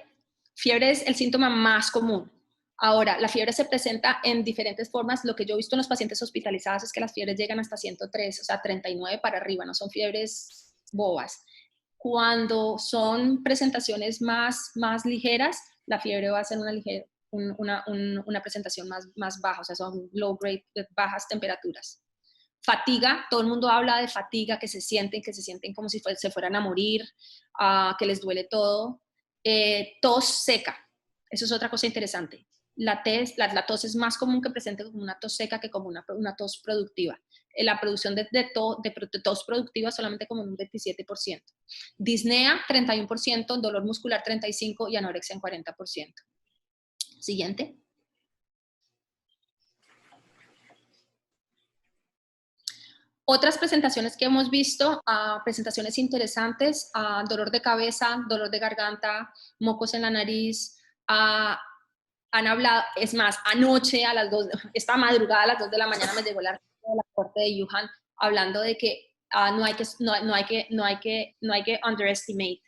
es el síntoma más común. Ahora, la fiebre se presenta en diferentes formas. Lo que yo he visto en los pacientes hospitalizados es que las fiebres llegan hasta 103, o sea, 39 para arriba, no son fiebres bobas. Cuando son presentaciones más ligeras, la fiebre va a ser una presentación más baja, o sea, son low grade, bajas temperaturas. Fatiga, todo el mundo habla de fatiga, que se sienten como si se fueran a morir, que les duele todo. Tos seca, eso es otra cosa interesante. La tos es más común que presente como una tos seca que como una tos productiva. La producción de tos productiva solamente como un 27%. Disnea, 31%, dolor muscular 35% y anorexia en 40%. Siguiente. Otras presentaciones que hemos visto, presentaciones interesantes, dolor de cabeza, dolor de garganta, mocos en la nariz, han hablado, es más, anoche a las 2, esta madrugada a las 2 de la mañana me llegó el artículo de la corte de Wuhan hablando de que no hay que underestimate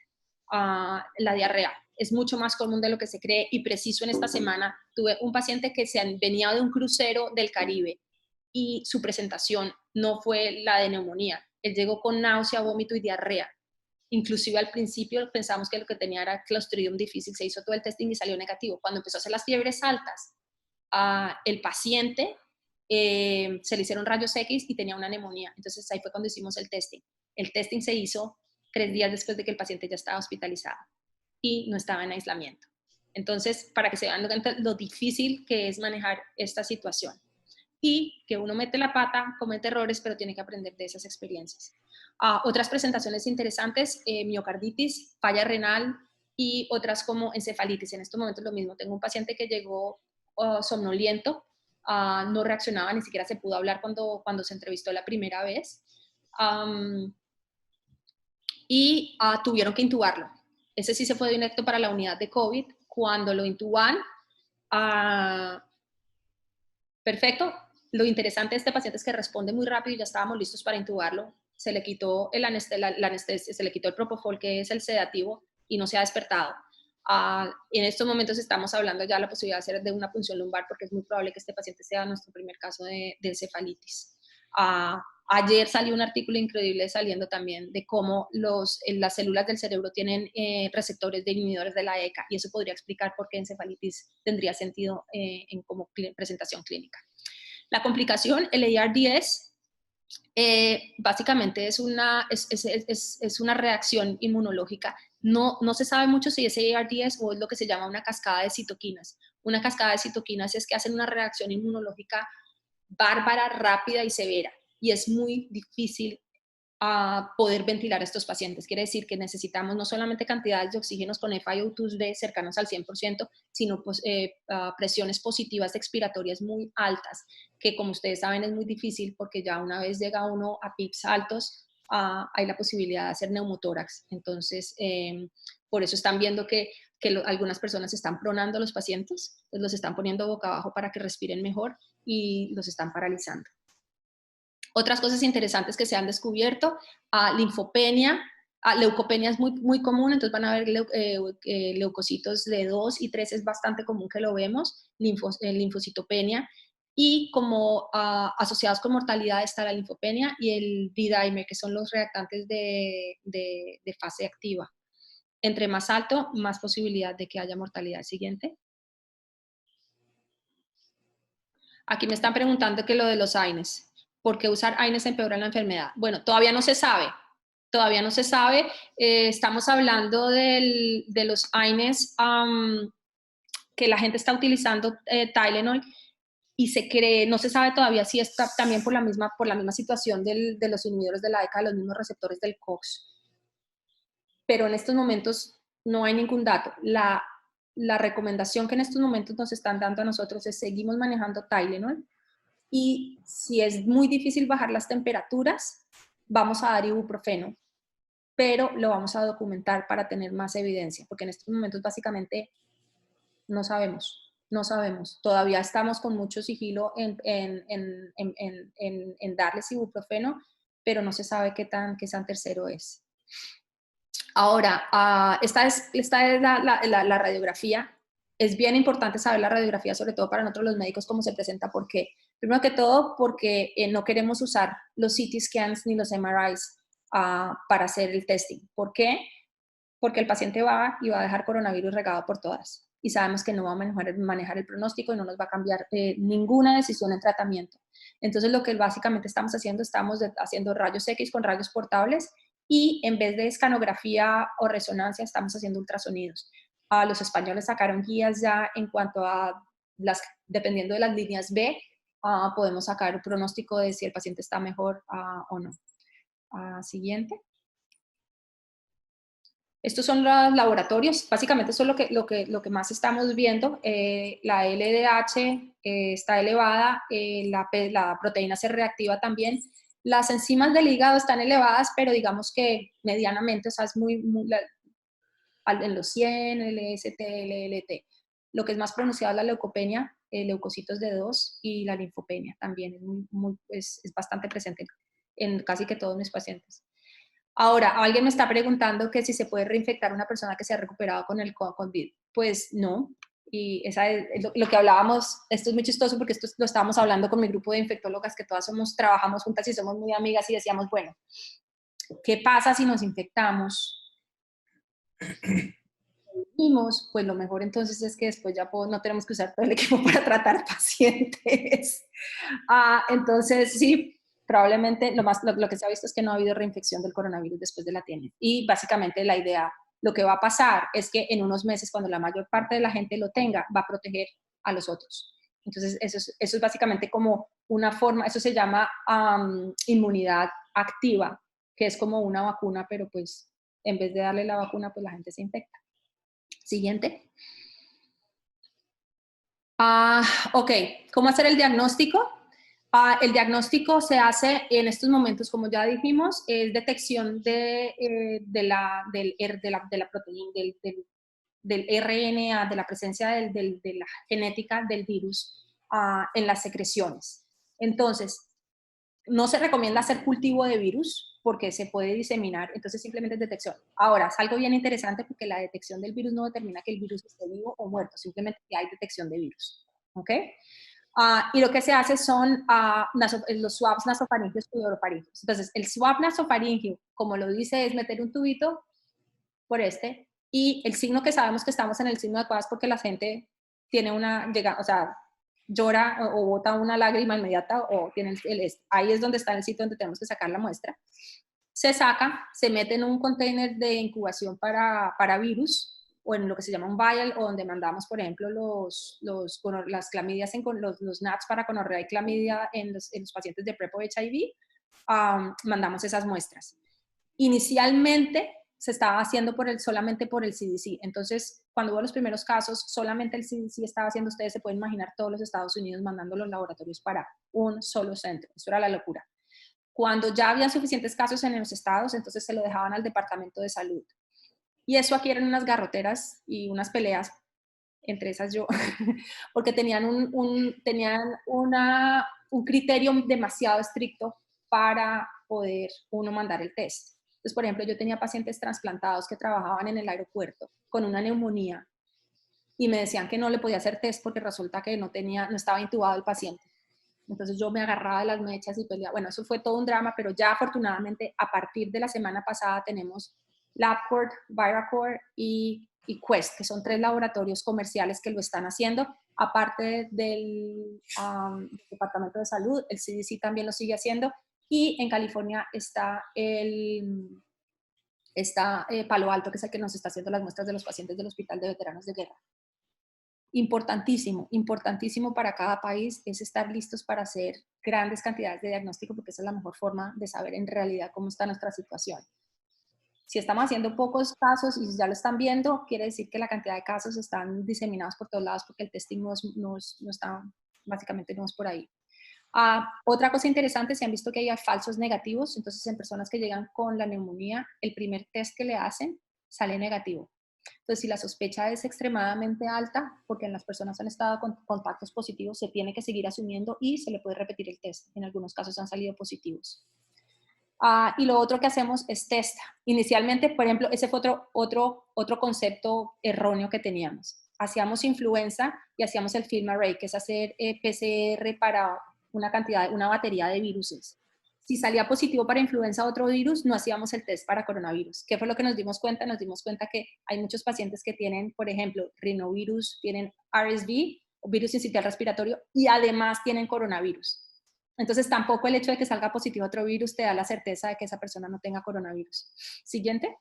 la diarrea. Es mucho más común de lo que se cree y preciso en esta semana tuve un paciente que venía de un crucero del Caribe y su presentación no fue la de neumonía. Él llegó con náusea, vómito y diarrea. Inclusive al principio pensamos que lo que tenía era Clostridium difficile, se hizo todo el testing y salió negativo. Cuando empezó a hacer las fiebres altas, el paciente se le hicieron rayos X y tenía una neumonía. Entonces ahí fue cuando hicimos el testing. El testing se hizo 3 días después de que el paciente ya estaba hospitalizado y no estaba en aislamiento. Entonces, para que se vean lo difícil que es manejar esta situación. Y que uno mete la pata, comete errores, pero tiene que aprender de esas experiencias. Otras presentaciones interesantes, miocarditis, falla renal y otras como encefalitis. En estos momentos lo mismo, tengo un paciente que llegó somnoliento, no reaccionaba, ni siquiera se pudo hablar cuando se entrevistó la primera vez, y tuvieron que intubarlo. Ese sí se fue directo para la unidad de COVID. Cuando lo intuban, perfecto. Lo interesante de este paciente es que responde muy rápido y ya estábamos listos para intubarlo. Se le quitó la anestesia, se le quitó el propofol, que es el sedativo, y no se ha despertado. En estos momentos estamos hablando ya de la posibilidad de hacer de una punción lumbar porque es muy probable que este paciente sea nuestro primer caso de encefalitis. Ayer salió un artículo increíble saliendo también de cómo las células del cerebro tienen receptores de inhibidores de la ECA y eso podría explicar por qué encefalitis tendría sentido como presentación clínica. La complicación, el ARDS, básicamente es una reacción inmunológica. No se sabe mucho si es ARDS o es lo que se llama una cascada de citoquinas. Una cascada de citoquinas es que hacen una reacción inmunológica bárbara, rápida y severa. Y es muy difícil poder ventilar a estos pacientes. Quiere decir que necesitamos no solamente cantidades de oxígenos con FiO2 de cercanos al 100%, sino presiones positivas expiratorias muy altas, que como ustedes saben es muy difícil porque ya una vez llega uno a PIPs altos, hay la posibilidad de hacer neumotórax. Entonces, por eso están viendo que algunas personas están pronando a los pacientes, pues los están poniendo boca abajo para que respiren mejor y los están paralizando. Otras cosas interesantes que se han descubierto, linfopenia, leucopenia es muy común, entonces van a ver leucocitos de 2 y 3 es bastante común que lo vemos, linfocitopenia, Y como asociados con mortalidad está la linfopenia y el D-dimer, que son los reactantes de fase activa. Entre más alto, más posibilidad de que haya mortalidad. Siguiente. Aquí me están preguntando que lo de los AINES. ¿Por qué usar AINES empeora la enfermedad? Bueno, todavía no se sabe. Todavía no se sabe. Estamos hablando de los AINES que la gente está utilizando Tylenol y se cree, no se sabe todavía si está también por la misma situación de los inhibidores de la ECA, de los mismos receptores del COX. Pero en estos momentos no hay ningún dato. La recomendación que en estos momentos nos están dando a nosotros es seguimos manejando Tylenol y si es muy difícil bajar las temperaturas, vamos a dar ibuprofeno, pero lo vamos a documentar para tener más evidencia, porque en estos momentos básicamente no sabemos, no sabemos. Todavía estamos con mucho sigilo en darles ibuprofeno, pero no se sabe qué tan tercero es. Ahora, esta es la radiografía. Es bien importante saber la radiografía, sobre todo para nosotros los médicos, cómo se presenta. ¿Por qué? Primero que todo, porque no queremos usar los CT scans ni los MRIs para hacer el testing. ¿Por qué? Porque el paciente va y va a dejar coronavirus regado por todas. Y sabemos que no va a manejar el pronóstico y no nos va a cambiar ninguna decisión en tratamiento. Entonces, lo que básicamente estamos haciendo rayos X con rayos portables y en vez de escanografía o resonancia, estamos haciendo ultrasonidos. Los españoles sacaron guías ya en cuanto a dependiendo de las líneas B, podemos sacar un pronóstico de si el paciente está mejor o no. Siguiente. Estos son los laboratorios, básicamente eso es lo que más estamos viendo. La LDH está elevada, la proteína C reactiva también. Las enzimas del hígado están elevadas, pero digamos que medianamente, o sea, es muy en los 100, LST, LLT. Lo que es más pronunciado es la leucopenia, leucocitos de 2 y la linfopenia también es bastante presente en casi que todos mis pacientes. Ahora, alguien me está preguntando que si se puede reinfectar a una persona que se ha recuperado con el COVID. Pues no, y esa es lo que hablábamos. Esto es muy chistoso porque esto lo estábamos hablando con mi grupo de infectólogas que todas trabajamos juntas y somos muy amigas y decíamos, bueno, ¿qué pasa si nos infectamos? Pues lo mejor entonces es que después ya no tenemos que usar todo el equipo para tratar pacientes. Entonces, sí, probablemente lo que se ha visto es que no ha habido reinfección del coronavirus después de la TN. Y básicamente la idea, lo que va a pasar es que en unos meses, cuando la mayor parte de la gente lo tenga, va a proteger a los otros. Entonces, eso es básicamente como una forma, eso se llama inmunidad activa, que es como una vacuna, pero pues en vez de darle la vacuna, pues la gente se infecta. Siguiente. Ok, ¿cómo hacer el diagnóstico? El diagnóstico se hace en estos momentos, como ya dijimos, es detección de la proteína, del RNA, de la presencia de la genética del virus en las secreciones. Entonces, no se recomienda hacer cultivo de virus porque se puede diseminar, entonces simplemente es detección. Ahora, es algo bien interesante porque la detección del virus no determina que el virus esté vivo o muerto, simplemente que hay detección de virus. ¿Ok? Y lo que se hace son los swabs nasofaringeos y orofaringeos. Entonces, el swab nasofaringeo, como lo dice, es meter un tubito por y el signo que sabemos que estamos en el signo adecuado es porque la gente tiene llora o bota una lágrima inmediata o tiene ahí es donde está el sitio donde tenemos que sacar la muestra. Se saca, se mete en un container de incubación para virus o en lo que se llama un vial o donde mandamos, por ejemplo, las clamidias, los NATs para gonorrea y clamidia en los pacientes de PrEP o HIV, mandamos esas muestras. Inicialmente se estaba haciendo solamente por el CDC. Entonces, cuando hubo los primeros casos, solamente el CDC estaba haciendo, ustedes se pueden imaginar todos los Estados Unidos mandando los laboratorios para un solo centro. Eso era la locura. Cuando ya habían suficientes casos en los estados, entonces se lo dejaban al Departamento de Salud. Y eso aquí eran unas garroteras y unas peleas, entre esas yo, porque tenían un criterio demasiado estricto para poder uno mandar el test. Entonces, por ejemplo, yo tenía pacientes trasplantados que trabajaban en el aeropuerto con una neumonía y me decían que no le podía hacer test porque resulta que no estaba intubado el paciente. Entonces yo me agarraba de las mechas y peleaba. Bueno, eso fue todo un drama, pero ya afortunadamente a partir de la semana pasada tenemos LabCorp, Viracor y Quest, que son 3 laboratorios comerciales que lo están haciendo. Aparte del Departamento de Salud, el CDC también lo sigue haciendo. Y en California está Palo Alto, que es el que nos está haciendo las muestras de los pacientes del Hospital de Veteranos de Guerra. Importantísimo, importantísimo para cada país es estar listos para hacer grandes cantidades de diagnóstico, porque esa es la mejor forma de saber en realidad cómo está nuestra situación. Si estamos haciendo pocos casos y ya lo están viendo, quiere decir que la cantidad de casos están diseminados por todos lados porque el testing no está, básicamente no es por ahí. Otra cosa interesante, se han visto que hay falsos negativos, entonces en personas que llegan con la neumonía, el primer test que le hacen sale negativo. Entonces, si la sospecha es extremadamente alta, porque en las personas han estado con contactos positivos, se tiene que seguir asumiendo y se le puede repetir el test. En algunos casos han salido positivos. Y lo otro que hacemos es test. Inicialmente, por ejemplo, ese fue otro concepto erróneo que teníamos. Hacíamos influenza y hacíamos el film array, que es hacer PCR para una batería de viruses. Si salía positivo para influenza o otro virus, no hacíamos el test para coronavirus. ¿Qué fue lo que nos dimos cuenta? Nos dimos cuenta que hay muchos pacientes que tienen, por ejemplo, rinovirus, tienen RSV, virus sincitial respiratorio, y además tienen coronavirus. Entonces, tampoco el hecho de que salga positivo otro virus te da la certeza de que esa persona no tenga coronavirus. Siguiente.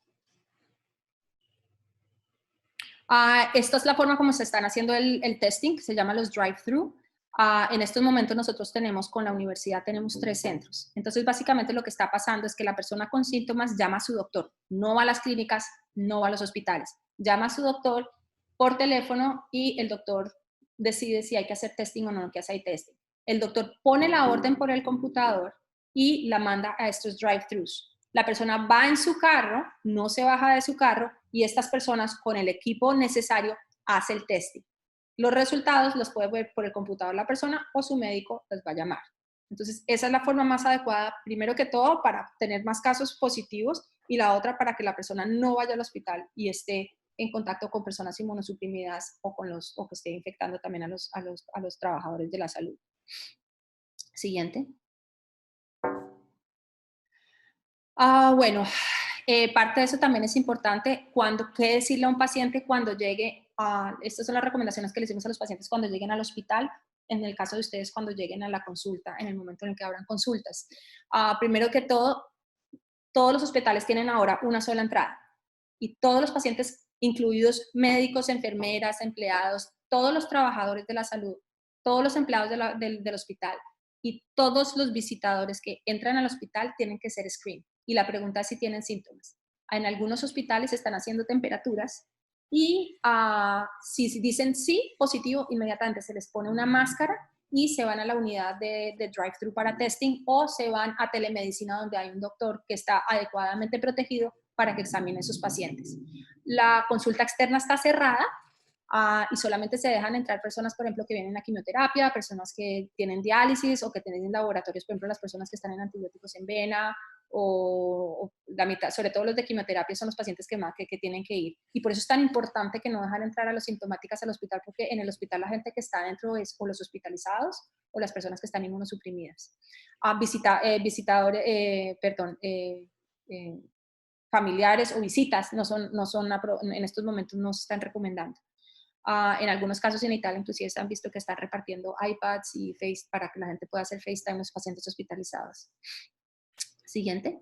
Esta es la forma como se están haciendo el testing, que se llama los drive-thru. En estos momentos nosotros tenemos, con la universidad, tenemos 3 centros. Entonces, básicamente lo que está pasando es que la persona con síntomas llama a su doctor. No va a las clínicas, no va a los hospitales. Llama a su doctor por teléfono y el doctor decide si hay que hacer testing o no, que hacer testing. El doctor pone la orden por el computador y la manda a estos drive-thrus. La persona va en su carro, no se baja de su carro, y estas personas con el equipo necesario hacen el testing. Los resultados los puede ver por el computador la persona o su médico los va a llamar. Entonces, esa es la forma más adecuada, primero que todo, para tener más casos positivos, y la otra para que la persona no vaya al hospital y esté en contacto con personas inmunosuprimidas o que esté infectando también a los trabajadores de la salud. Siguiente. Bueno, parte de eso también es importante, qué decirle a un paciente cuando llegue estas son las recomendaciones que le hicimos a los pacientes cuando lleguen al hospital, en el caso de ustedes cuando lleguen a la consulta, en el momento en el que abran consultas. Primero que todo, todos los hospitales tienen ahora una sola entrada y todos los pacientes, incluidos médicos, enfermeras, empleados, todos los trabajadores de la salud, todos los empleados del hospital y todos los visitadores que entran al hospital tienen que ser screen. Y la pregunta es si tienen síntomas. En algunos hospitales están haciendo temperaturas y si dicen sí, positivo, inmediatamente se les pone una máscara y se van a la unidad de drive-thru para testing, o se van a telemedicina, donde hay un doctor que está adecuadamente protegido para que examine a sus pacientes. La consulta externa está cerrada y solamente se dejan entrar personas, por ejemplo, que vienen a quimioterapia, personas que tienen diálisis o que tienen laboratorios, por ejemplo, las personas que están en antibióticos en vena, o la mitad, sobre todo los de quimioterapia, son los pacientes que tienen que ir. Y por eso es tan importante que no dejan entrar a los sintomáticos al hospital, porque en el hospital la gente que está adentro es o los hospitalizados o las personas que están inmunosuprimidas. Familiares o visitas en estos momentos no se están recomendando. En algunos casos en Italia inclusive se han visto que están repartiendo iPads y Face para que la gente pueda hacer FaceTime a los pacientes hospitalizados. Siguiente.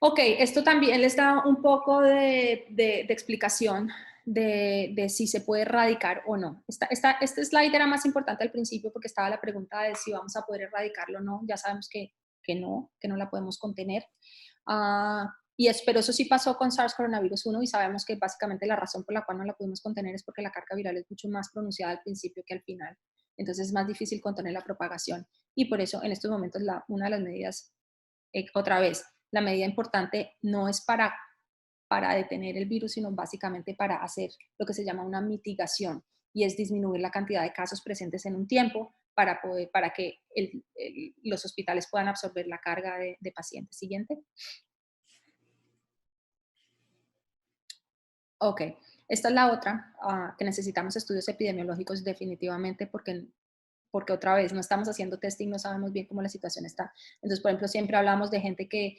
Ok, esto también les da un poco de explicación de si se puede erradicar o no. Esta slide era más importante al principio porque estaba la pregunta de si vamos a poder erradicarlo o no. Ya sabemos que no la podemos contener. Pero eso sí pasó con SARS coronavirus 1 y sabemos que básicamente la razón por la cual no la pudimos contener es porque la carga viral es mucho más pronunciada al principio que al final. Entonces es más difícil contener la propagación. Y por eso en estos momentos una de las medidas, otra vez, la medida importante no es para detener el virus, sino básicamente para hacer lo que se llama una mitigación, y es disminuir la cantidad de casos presentes en un tiempo para que los hospitales puedan absorber la carga de pacientes. Siguiente. Ok. Esta es la otra, que necesitamos estudios epidemiológicos definitivamente porque otra vez no estamos haciendo testing, no sabemos bien cómo la situación está. Entonces, por ejemplo, siempre hablamos de gente que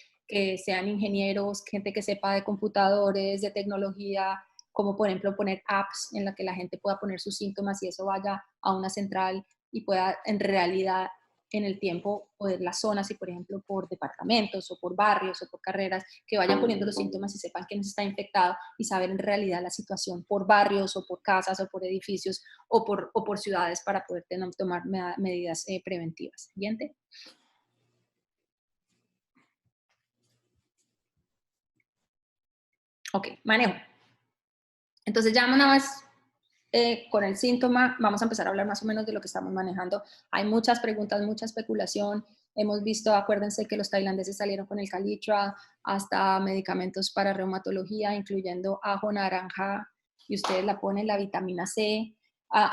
sean ingenieros, gente que sepa de computadores, de tecnología, como por ejemplo poner apps en la que la gente pueda poner sus síntomas y eso vaya a una central y pueda en realidad en el tiempo poder las zonas y por ejemplo por departamentos o por barrios o por carreras que vayan poniendo los síntomas y sepan quién está infectado y saber en realidad la situación por barrios o por casas o por edificios o por ciudades para poder tomar medidas preventivas. Siguiente. Ok, manejo. Entonces ya una vez con el síntoma, vamos a empezar a hablar más o menos de lo que estamos manejando. Hay muchas preguntas, mucha especulación. Hemos visto, acuérdense que los tailandeses salieron con el calitra, hasta medicamentos para reumatología, incluyendo ajo, naranja, y ustedes la ponen la vitamina C. Ah,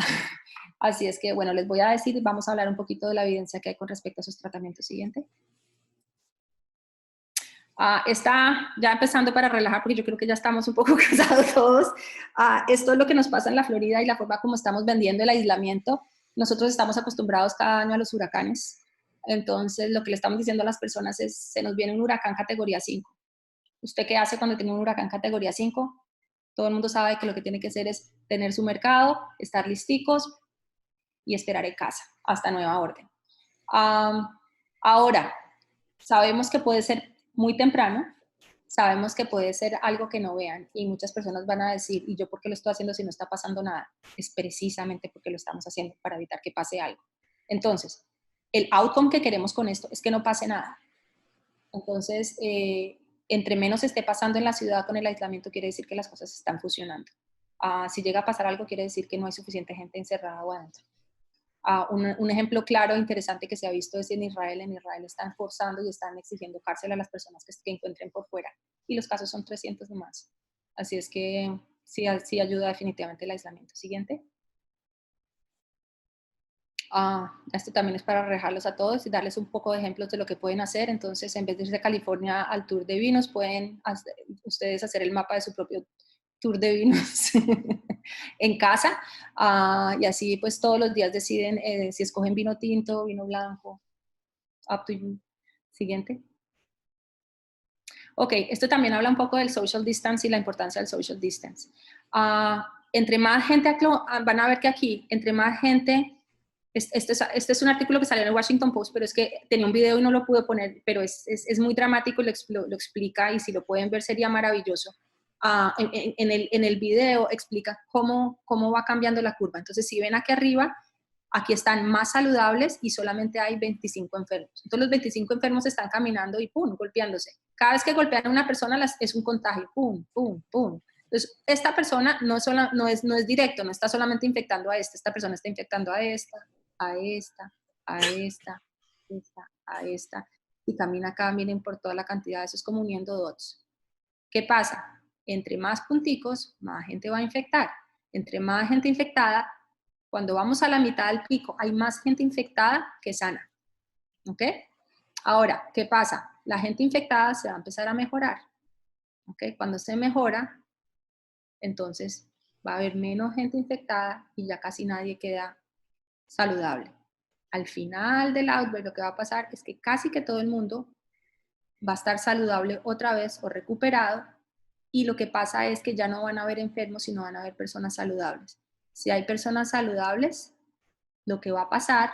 así es que, bueno, les voy a decir, vamos a hablar un poquito de la evidencia que hay con respecto a esos tratamientos. Siguiente. Está ya empezando para relajar, porque yo creo que ya estamos un poco cansados todos. Esto es lo que nos pasa en la Florida y la forma como estamos vendiendo el aislamiento. Nosotros estamos acostumbrados cada año a los huracanes. Entonces, lo que le estamos diciendo a las personas es, se nos viene un huracán categoría 5. ¿Usted qué hace cuando tiene un huracán categoría 5? Todo el mundo sabe que lo que tiene que hacer es tener su mercado, estar listicos y esperar en casa hasta nueva orden. Ahora, sabemos que puede ser muy temprano, sabemos que puede ser algo que no vean y muchas personas van a decir, ¿y yo por qué lo estoy haciendo si no está pasando nada? Es precisamente porque lo estamos haciendo para evitar que pase algo. Entonces, el outcome que queremos con esto es que no pase nada. Entonces, entre menos esté pasando en la ciudad con el aislamiento, quiere decir que las cosas están funcionando. Si llega a pasar algo, quiere decir que no hay suficiente gente encerrada o adentro. Un ejemplo claro e interesante que se ha visto es en Israel. En Israel están forzando y están exigiendo cárcel a las personas que encuentren por fuera. Y los casos son 300 nomás. Así es que sí, sí ayuda definitivamente el aislamiento. Siguiente. Esto también es para relajarlos a todos y darles un poco de ejemplos de lo que pueden hacer. Entonces, en vez de irse a California al tour de vinos, pueden ustedes hacer el mapa de su propio tour de vinos en casa. Y así, pues, todos los días deciden si escogen vino tinto, vino blanco. Up to you. Siguiente. Ok, esto también habla un poco del social distance y la importancia del social distance. Entre más gente, van a ver que aquí, entre más gente, este es un artículo que salió en el Washington Post, pero es que tenía un video y no lo pude poner, pero es muy dramático y lo explica, y si lo pueden ver sería maravilloso. En el video explica cómo va cambiando la curva. Entonces, si ven aquí arriba, aquí están más saludables y solamente hay 25 enfermos. Entonces los 25 enfermos están caminando y pum, golpeándose. Cada vez que golpean a una persona es un contagio, pum, pum, pum. Entonces esta persona no es directo, no está solamente infectando a esta persona está infectando a esta, a esta, a esta, a esta, y camina acá, miren por toda la cantidad, eso es como uniendo dots. ¿Qué pasa? Entre más punticos, más gente va a infectar. Entre más gente infectada, cuando vamos a la mitad del pico, hay más gente infectada que sana. ¿Ok? Ahora, ¿qué pasa? La gente infectada se va a empezar a mejorar. ¿Ok? Cuando se mejora, entonces va a haber menos gente infectada y ya casi nadie queda saludable. Al final del outbreak, lo que va a pasar es que casi que todo el mundo va a estar saludable otra vez o recuperado, y lo que pasa es que ya no van a haber enfermos, sino van a haber personas saludables. Si hay personas saludables, lo que va a pasar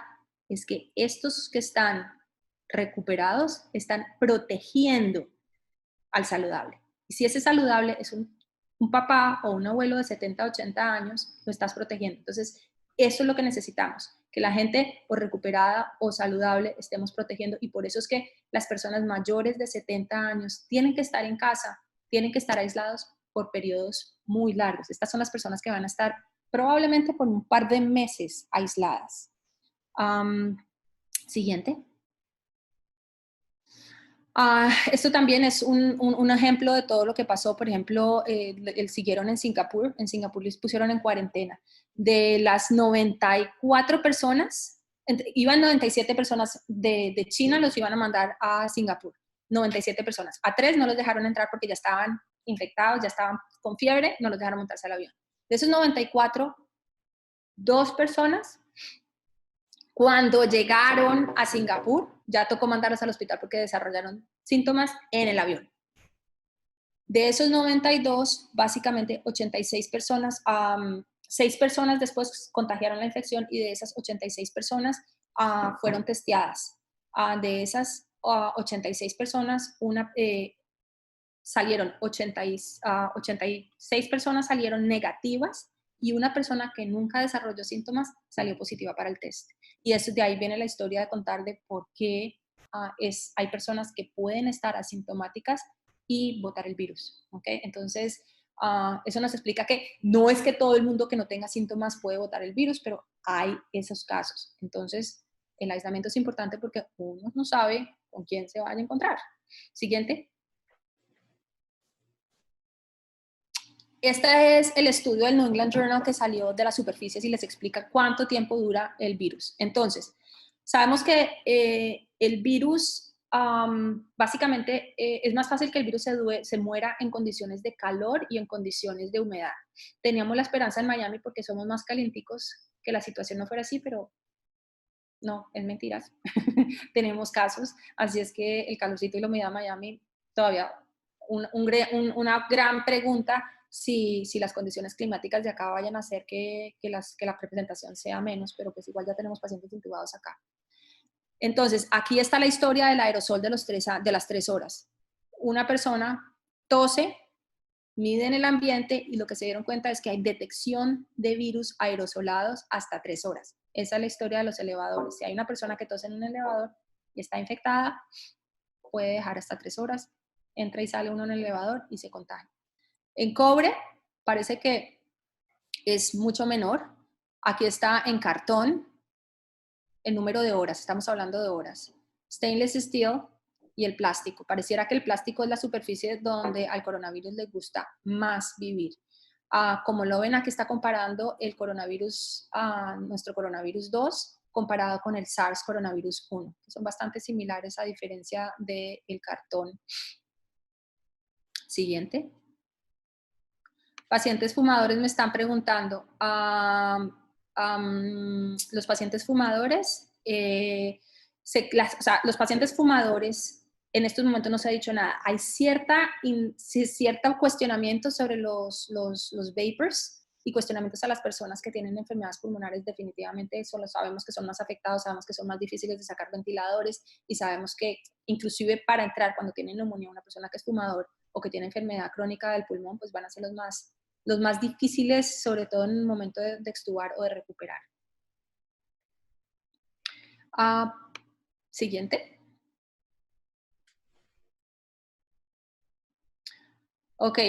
es que estos que están recuperados están protegiendo al saludable. Y si ese saludable es un papá o un abuelo de 70, 80 años, lo estás protegiendo. Entonces, eso es lo que necesitamos, que la gente o recuperada o saludable estemos protegiendo, y por eso es que las personas mayores de 70 años tienen que estar en casa, tienen que estar aislados por periodos muy largos. Estas son las personas que van a estar probablemente por un par de meses aisladas. Siguiente. Esto también es un ejemplo de todo lo que pasó. Por ejemplo, siguieron en Singapur. En Singapur les pusieron en cuarentena. De las 94 personas, iban 97 personas de China, los iban a mandar a Singapur. 97 personas. A 3 no los dejaron entrar porque ya estaban infectados, ya estaban con fiebre, no los dejaron montarse al avión. De esos 94, 2 personas, cuando llegaron a Singapur, ya tocó mandarlos al hospital porque desarrollaron síntomas en el avión. De esos 92, básicamente 86 personas, 6 personas después contagiaron la infección y de esas 86 personas fueron testeadas. De esas 86 personas, salieron 86 personas salieron negativas y una persona que nunca desarrolló síntomas salió positiva para el test. Y eso, de ahí viene la historia de contar de por qué hay personas que pueden estar asintomáticas y botar el virus. ¿Okay? Entonces, eso nos explica que no es que todo el mundo que no tenga síntomas puede botar el virus, pero hay esos casos. Entonces, el aislamiento es importante porque uno no sabe con quién se vaya a encontrar. Siguiente. Este es el estudio del New England Journal que salió de las superficies y les explica cuánto tiempo dura el virus. Entonces, sabemos que el virus, básicamente, es más fácil que el virus se muera en condiciones de calor y en condiciones de humedad. Teníamos la esperanza en Miami porque somos más calienticos que la situación no fuera así, pero no, es mentiras. Tenemos casos, así es que el calorcito y la humedad en Miami todavía una gran pregunta si las condiciones climáticas de acá vayan a hacer que la representación sea menos, pero pues igual ya tenemos pacientes intubados acá. Entonces, aquí está la historia del aerosol de las 3 horas. Una persona tose, mide en el ambiente y lo que se dieron cuenta es que hay detección de virus aerosolados hasta 3 horas. Esa es la historia de los elevadores. Si hay una persona que tose en un elevador y está infectada, puede dejar hasta 3 horas, entra y sale uno en el elevador y se contagia. En cobre parece que es mucho menor. Aquí está en cartón el número de horas, estamos hablando de horas. Stainless steel y el plástico. Pareciera que el plástico es la superficie donde al coronavirus le gusta más vivir. Como lo ven, aquí está comparando el coronavirus, nuestro coronavirus 2, comparado con el SARS coronavirus 1, que son bastante similares a diferencia del cartón. Siguiente. Pacientes fumadores me están preguntando. Los pacientes fumadores, los pacientes fumadores, en estos momentos no se ha dicho nada. Hay cierto cuestionamiento sobre los vapors y cuestionamientos a las personas que tienen enfermedades pulmonares. Definitivamente eso lo sabemos que son más afectados, sabemos que son más difíciles de sacar ventiladores y sabemos que inclusive para entrar cuando tiene neumonía una persona que es fumador o que tiene enfermedad crónica del pulmón, pues van a ser los más difíciles, sobre todo en el momento de extubar o de recuperar. Siguiente. Ok,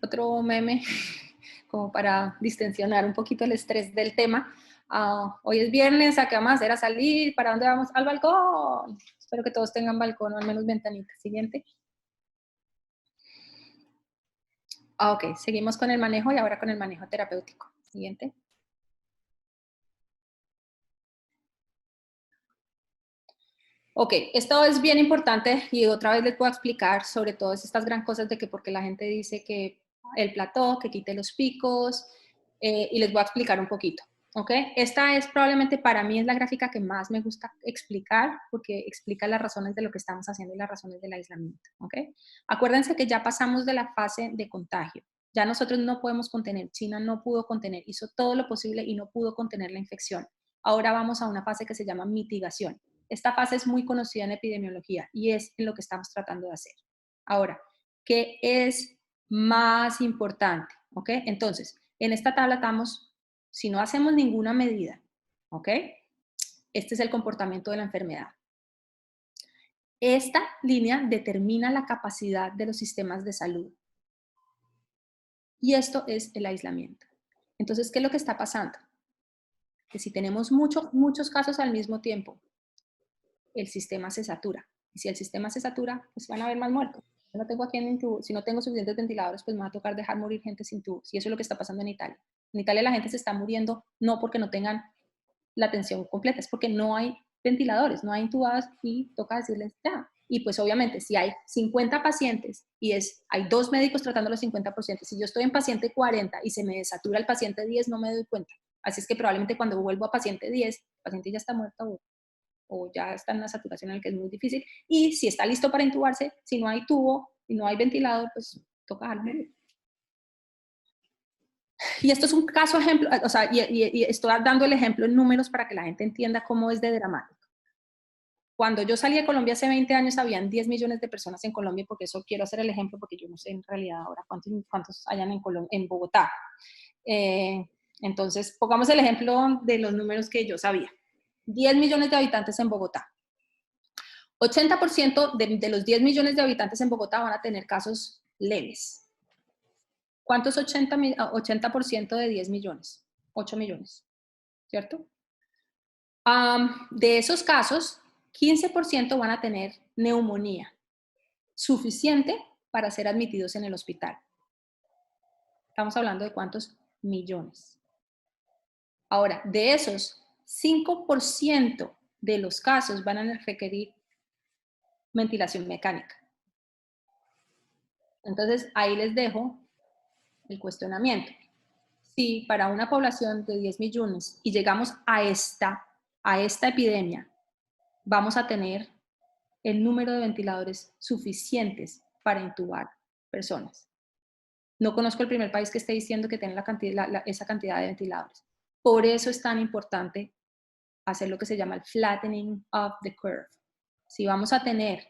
otro meme como para distensionar un poquito el estrés del tema. Hoy es viernes, ¿a qué vamos a hacer? A salir, ¿para dónde vamos? Al balcón. Espero que todos tengan balcón o al menos ventanita. Siguiente. Ok, seguimos con el manejo y ahora con el manejo terapéutico. Siguiente. Ok, esto es bien importante y otra vez les puedo explicar sobre todas estas gran cosas de que porque la gente dice que el plató, que quite los picos, y les voy a explicar un poquito. Ok, esta es probablemente para mí es la gráfica que más me gusta explicar porque explica las razones de lo que estamos haciendo y las razones del aislamiento. Ok, acuérdense que ya pasamos de la fase de contagio. Ya nosotros no podemos contener, China no pudo contener, hizo todo lo posible y no pudo contener la infección. Ahora vamos a una fase que se llama mitigación. Esta fase es muy conocida en epidemiología y es en lo que estamos tratando de hacer. Ahora, ¿qué es más importante? ¿Ok? Entonces, en esta tabla estamos, si no hacemos ninguna medida, ¿ok? Este es el comportamiento de la enfermedad. Esta línea determina la capacidad de los sistemas de salud. Y esto es el aislamiento. Entonces, ¿qué es lo que está pasando? Que si tenemos muchos casos al mismo tiempo, el sistema se satura. Y si el sistema se satura, pues van a haber más muertos. Yo no tengo aquí en tubo, si no tengo suficientes ventiladores, pues me va a tocar dejar morir gente sin tubos. Y eso es lo que está pasando en Italia. En Italia la gente se está muriendo no porque no tengan la atención completa, es porque no hay ventiladores, no hay intubados y toca decirles ya. Y pues obviamente si hay 50 pacientes y hay 2 médicos tratando los 50 pacientes, si yo estoy en paciente 40 y se me desatura el paciente 10, no me doy cuenta. Así es que probablemente cuando vuelvo a paciente 10, el paciente ya está muerto o ya está en una saturación en la que es muy difícil. Y si está listo para intubarse, si no hay tubo y no hay ventilador, pues toca algo. Y esto es un caso ejemplo, o sea, y estoy dando el ejemplo en números para que la gente entienda cómo es de dramático. Cuando yo salí de Colombia hace 20 años, habían 10 millones de personas en Colombia, porque eso quiero hacer el ejemplo, porque yo no sé en realidad ahora cuántos hayan en Bogotá. Entonces, pongamos el ejemplo de los números que yo sabía. 10 millones de habitantes en Bogotá. 80% de los 10 millones de habitantes en Bogotá van a tener casos leves. ¿Cuánto es 80% de 10 millones? 8 millones, ¿cierto? De esos casos, 15% van a tener neumonía, suficiente para ser admitidos en el hospital. Estamos hablando de cuántos millones. Ahora, de esos, 5% de los casos van a requerir ventilación mecánica. Entonces, ahí les dejo el cuestionamiento. Si para una población de 10 millones y llegamos a esta epidemia, vamos a tener el número de ventiladores suficientes para intubar personas. No conozco el primer país que esté diciendo que tiene esa cantidad de ventiladores. Por eso es tan importante hacer lo que se llama el flattening of the curve. Si vamos a tener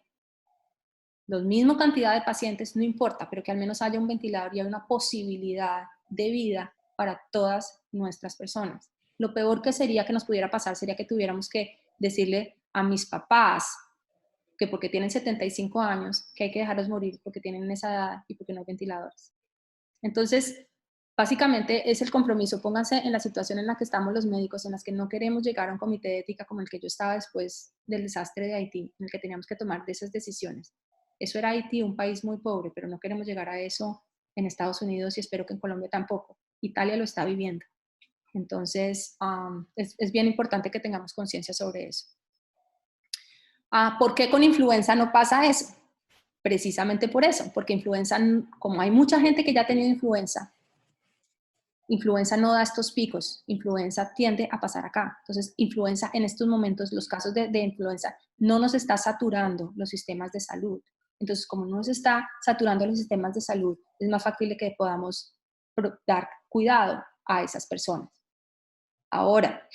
la misma cantidad de pacientes, no importa, pero que al menos haya un ventilador y haya una posibilidad de vida para todas nuestras personas. Lo peor que sería que nos pudiera pasar sería que tuviéramos que decirle a mis papás que porque tienen 75 años, que hay que dejarlos morir porque tienen esa edad y porque no hay ventiladores. Entonces, básicamente es el compromiso. Pónganse en la situación en la que estamos los médicos, en las que no queremos llegar a un comité de ética como el que yo estaba después del desastre de Haití, en el que teníamos que tomar de esas decisiones. Eso era Haití, un país muy pobre, pero no queremos llegar a eso en Estados Unidos y espero que en Colombia tampoco. Italia lo está viviendo. Entonces, es bien importante que tengamos conciencia sobre eso. ¿Por qué con influenza no pasa eso? Precisamente por eso, porque influenza, como hay mucha gente que ya ha tenido influenza no da estos picos, influenza tiende a pasar acá. Entonces, influenza en estos momentos, los casos de influenza, no nos está saturando los sistemas de salud. Entonces, como no nos está saturando los sistemas de salud, es más factible que podamos dar cuidado a esas personas. Ahora,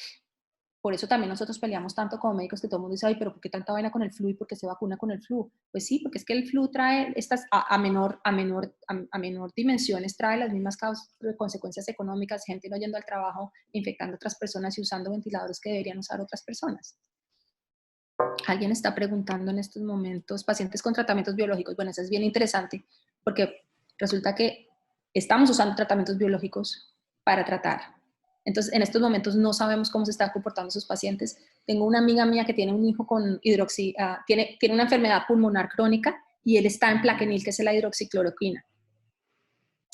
por eso también nosotros peleamos tanto como médicos, que todo el mundo dice, ay, pero ¿por qué tanta vaina con el flu y por qué se vacuna con el flu? Pues sí, porque es que el flu trae estas, a menor dimensiones, trae las mismas consecuencias económicas, gente no yendo al trabajo, infectando a otras personas y usando ventiladores que deberían usar otras personas. Alguien está preguntando en estos momentos, pacientes con tratamientos biológicos. Bueno, eso es bien interesante, porque resulta que estamos usando tratamientos biológicos para tratar. Entonces, en estos momentos no sabemos cómo se están comportando sus pacientes. Tengo una amiga mía que tiene un hijo con tiene una enfermedad pulmonar crónica y él está en Plaquenil, que es la hidroxicloroquina.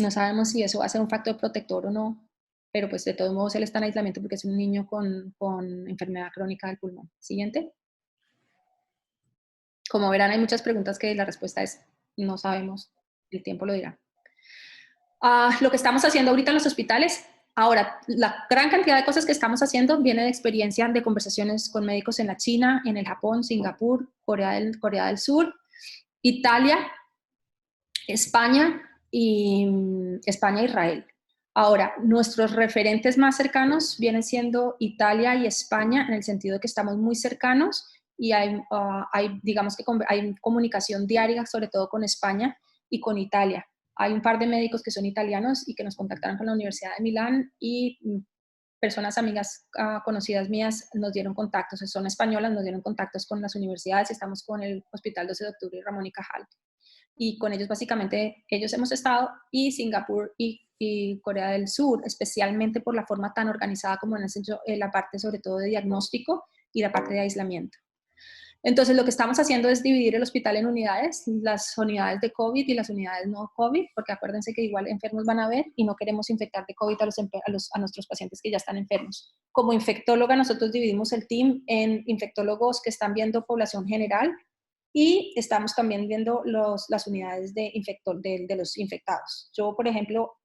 No sabemos si eso va a ser un factor protector o no, pero pues de todos modos él está en aislamiento porque es un niño con enfermedad crónica del pulmón. Siguiente. Como verán, hay muchas preguntas que la respuesta es no sabemos, el tiempo lo dirá. Lo que estamos haciendo ahorita en los hospitales, ahora, la gran cantidad de cosas que estamos haciendo viene de experiencia de conversaciones con médicos en la China, en el Japón, Singapur, Corea del Sur, Italia, España y Israel. Ahora, nuestros referentes más cercanos vienen siendo Italia y España, en el sentido de que estamos muy cercanos y digamos que hay comunicación diaria, sobre todo con España y con Italia. Hay un par de médicos que son italianos y que nos contactaron con la Universidad de Milán y personas amigas conocidas mías nos dieron contactos, son españolas, nos dieron contactos con las universidades y estamos con el Hospital 12 de Octubre y Ramón y Cajal. Y con ellos básicamente, ellos hemos estado, y Singapur y Corea del Sur, especialmente por la forma tan organizada como han hecho la parte sobre todo de diagnóstico y la parte de aislamiento. Entonces lo que estamos haciendo es dividir el hospital en unidades, las unidades de COVID y las unidades no COVID, porque acuérdense que igual enfermos van a haber y no queremos infectar de COVID a nuestros pacientes que ya están enfermos. Como infectóloga nosotros dividimos el team en infectólogos que están viendo población general, Y estamos también viendo las unidades de los infectados. Yo, por ejemplo,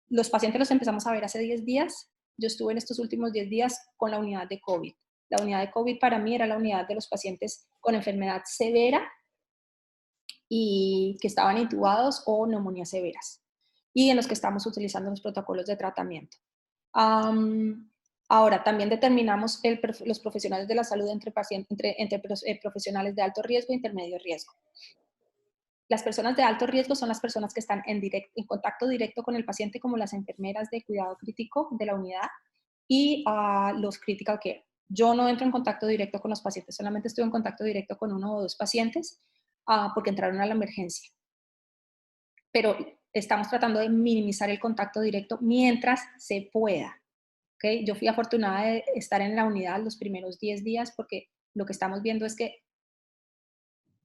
los pacientes los empezamos a ver hace 10 días. Yo estuve en estos últimos 10 días con la unidad de COVID. La unidad de COVID para mí era la unidad de los pacientes con enfermedad severa y que estaban intubados o neumonías severas, y en los que estamos utilizando los protocolos de tratamiento. Ahora, también determinamos los profesionales de la salud entre profesionales de alto riesgo e intermedio riesgo. Las personas de alto riesgo son las personas que están en contacto directo con el paciente, como las enfermeras de cuidado crítico de la unidad y los critical care. Yo no entro en contacto directo con los pacientes, solamente estoy en contacto directo con 1 o 2 pacientes porque entraron a la emergencia. Pero estamos tratando de minimizar el contacto directo mientras se pueda. ¿Okay? Yo fui afortunada de estar en la unidad los primeros 10 días porque lo que estamos viendo es que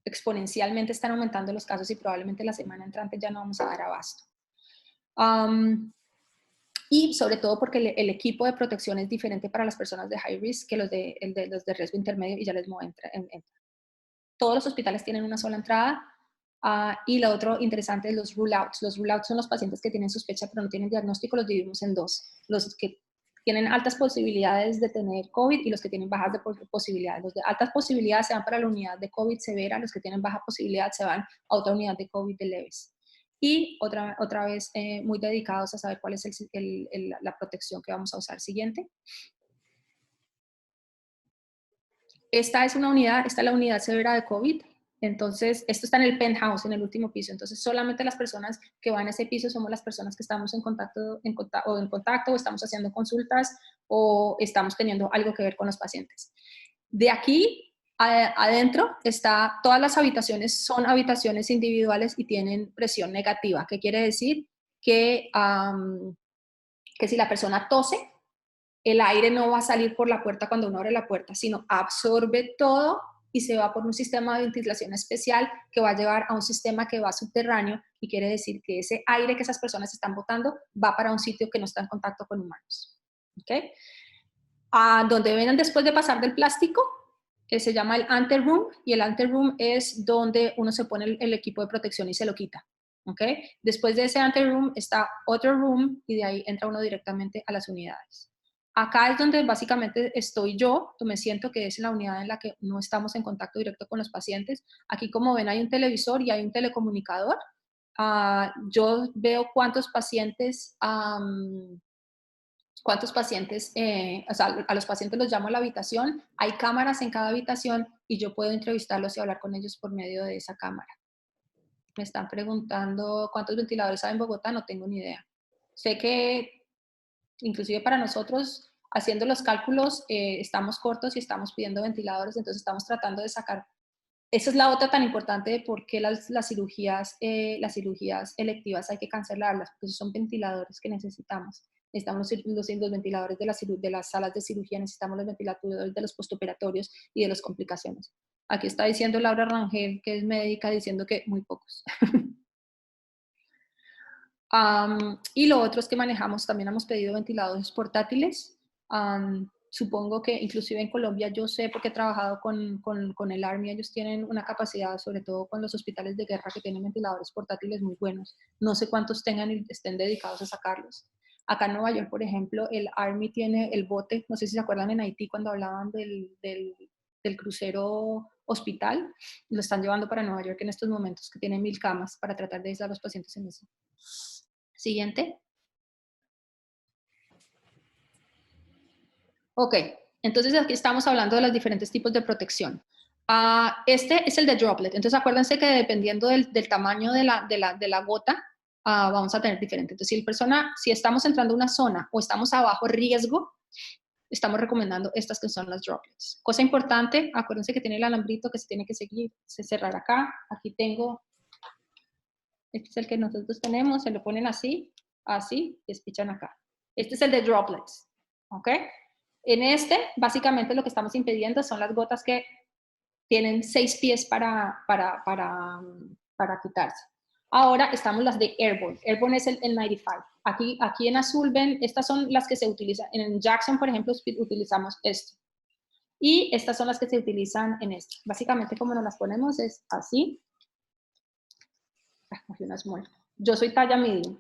exponencialmente están aumentando los casos y probablemente la semana entrante ya no vamos a dar abasto. Y sobre todo porque el equipo de protección es diferente para las personas de high risk que los de riesgo intermedio, y ya les muevo Todos los hospitales tienen una sola entrada. Y lo otro interesante es los rule outs. Los rule outs son los pacientes que tienen sospecha pero no tienen diagnóstico, los dividimos en 2. Los que tienen altas posibilidades de tener COVID y los que tienen bajas posibilidades. Los de altas posibilidades se van para la unidad de COVID severa, los que tienen baja posibilidad se van a otra unidad de COVID de leves. Y otra vez muy dedicados a saber cuál es la protección que vamos a usar. Siguiente. Esta es la unidad severa de COVID. Entonces, esto está en el penthouse, en el último piso. Entonces, solamente las personas que van a ese piso somos las personas que estamos en contacto, o estamos haciendo consultas, o estamos teniendo algo que ver con los pacientes. De aquí adentro todas las habitaciones son habitaciones individuales y tienen presión negativa. ¿Qué quiere decir? Que si la persona tose, el aire no va a salir por la puerta cuando uno abre la puerta, sino absorbe todo y se va por un sistema de ventilación especial que va a llevar a un sistema que va subterráneo, y quiere decir que ese aire que esas personas están botando va para un sitio que no está en contacto con humanos. ¿Okay? Donde ven después de pasar del plástico, se llama el anteroom, y el anteroom es donde uno se pone el equipo de protección y se lo quita. ¿Okay? Después de ese anteroom está otro room, y de ahí entra uno directamente a las unidades. Acá es donde básicamente estoy yo me siento, que es la unidad en la que no estamos en contacto directo con los pacientes. Aquí, como ven, hay un televisor y hay un telecomunicador. Yo veo cuántos pacientes, o sea, a los pacientes los llamo a la habitación, hay cámaras en cada habitación y yo puedo entrevistarlos y hablar con ellos por medio de esa cámara. Me están preguntando cuántos ventiladores hay en Bogotá, no tengo ni idea. Sé que inclusive para nosotros, haciendo los cálculos, estamos cortos y estamos pidiendo ventiladores, entonces estamos tratando de sacar. Esa es la otra tan importante de por qué las cirugías electivas hay que cancelarlas, porque son ventiladores que necesitamos. Necesitamos los ventiladores de las salas de cirugía, necesitamos los ventiladores de los postoperatorios y de las complicaciones. Aquí está diciendo Laura Rangel, que es médica, diciendo que muy pocos. Y lo otro es que también hemos pedido ventiladores portátiles. Supongo que inclusive en Colombia, yo sé porque he trabajado con el Army, ellos tienen una capacidad, sobre todo con los hospitales de guerra, que tienen ventiladores portátiles muy buenos. No sé cuántos tengan y estén dedicados a sacarlos. Acá en Nueva York, por ejemplo, el Army tiene el bote, no sé si se acuerdan en Haití cuando hablaban del crucero hospital, lo están llevando para Nueva York en estos momentos, que tiene 1000 camas para tratar de aislar a los pacientes en eso. Siguiente. Ok, entonces aquí estamos hablando de los diferentes tipos de protección. Este es el de droplet. Entonces acuérdense que dependiendo del tamaño de la gota, vamos a tener diferente. Entonces si estamos entrando a una zona o estamos a bajo riesgo, estamos recomendando estas que son las droplets. Cosa importante, acuérdense que tiene el alambrito que se tiene que cerrar acá. Aquí tengo, este es el que nosotros tenemos, se lo ponen así, y despichan acá. Este es el de droplets, ¿ok? En básicamente lo que estamos impidiendo son las gotas que tienen 6 pies para quitarse. Ahora estamos las de Airborne. Airborne es el 95. Aquí en azul ven, estas son las que se utilizan. En Jackson, por ejemplo, utilizamos esto. Y estas son las que se utilizan en esto. Básicamente como nos las ponemos es así. Cogí una small. Yo soy talla medium.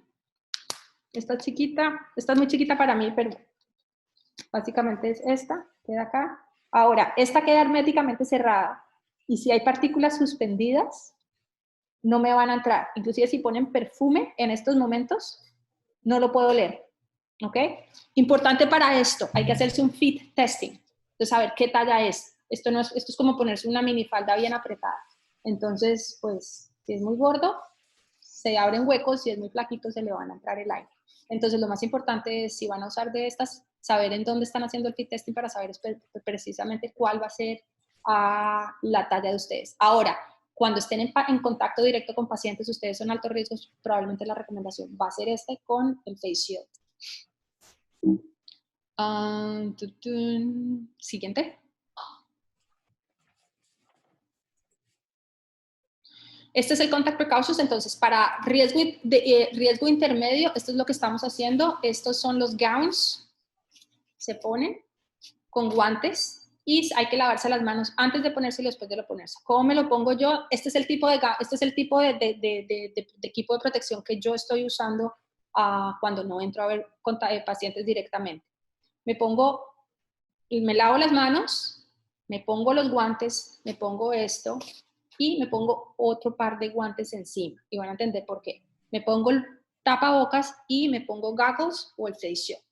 Esta es chiquita, esta es muy chiquita para mí, pero básicamente es esta, queda acá. Ahora, esta queda herméticamente cerrada y si hay partículas suspendidas, no me van a entrar. Inclusive si ponen perfume en estos momentos, no lo puedo leer. ¿Ok? Importante para esto, hay que hacerse un fit testing. Entonces, saber qué talla es. Esto es como ponerse una minifalda bien apretada. Entonces, pues, si es muy gordo, se abren huecos, si es muy flaquito, se le van a entrar el aire. Entonces, lo más importante es, si van a usar de estas, saber en dónde están haciendo el fit testing para saber precisamente cuál va a ser la talla de ustedes. Ahora, cuando estén en contacto directo con pacientes, ustedes son altos riesgos, probablemente la recomendación va a ser este con el face shield. Siguiente. Este es el contact precautions, entonces para riesgo intermedio, esto es lo que estamos haciendo. Estos son los gowns, se ponen con guantes y hay que lavarse las manos antes de ponerse y después de lo ponerse. ¿Cómo me lo pongo yo? Este es el tipo de equipo de protección que yo estoy usando cuando no entro a ver pacientes directamente. Me lavo las manos, me pongo los guantes, me pongo esto y me pongo otro par de guantes encima. Y van a entender por qué. Me pongo el tapabocas y me pongo goggles o el face shield.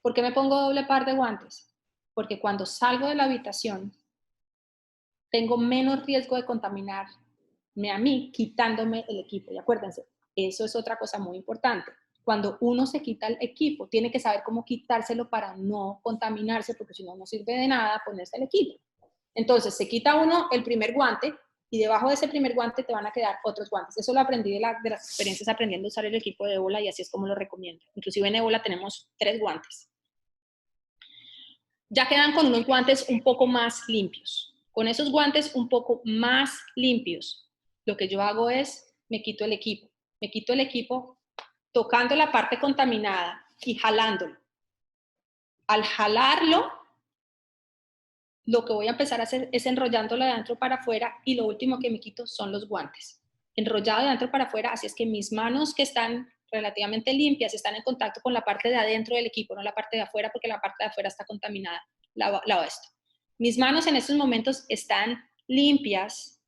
¿Por qué me pongo doble par de guantes? Porque cuando salgo de la habitación tengo menos riesgo de contaminarme a mí quitándome el equipo. Y acuérdense, eso es otra cosa muy importante. Cuando uno se quita el equipo, tiene que saber cómo quitárselo para no contaminarse, porque si no, no sirve de nada ponerse el equipo. Entonces, se quita uno el primer guante y debajo de ese primer guante te van a quedar otros guantes. Eso lo aprendí de las experiencias aprendiendo a usar el equipo de ébola y así es como lo recomiendo. Inclusive en ébola tenemos 3 guantes. Ya quedan con unos guantes un poco más limpios. Con esos guantes un poco más limpios, lo que yo hago es, me quito el equipo. Me quito el equipo tocando la parte contaminada y jalándolo. Al jalarlo, lo que voy a empezar a hacer es enrollándolo de adentro para afuera y lo último que me quito son los guantes. Enrollado de adentro para afuera, así es que mis manos que están relativamente limpias están en contacto con la parte de adentro del equipo, no la parte de afuera, porque la parte de afuera está contaminada. Lavo esto. Mis manos en estos momentos están limpias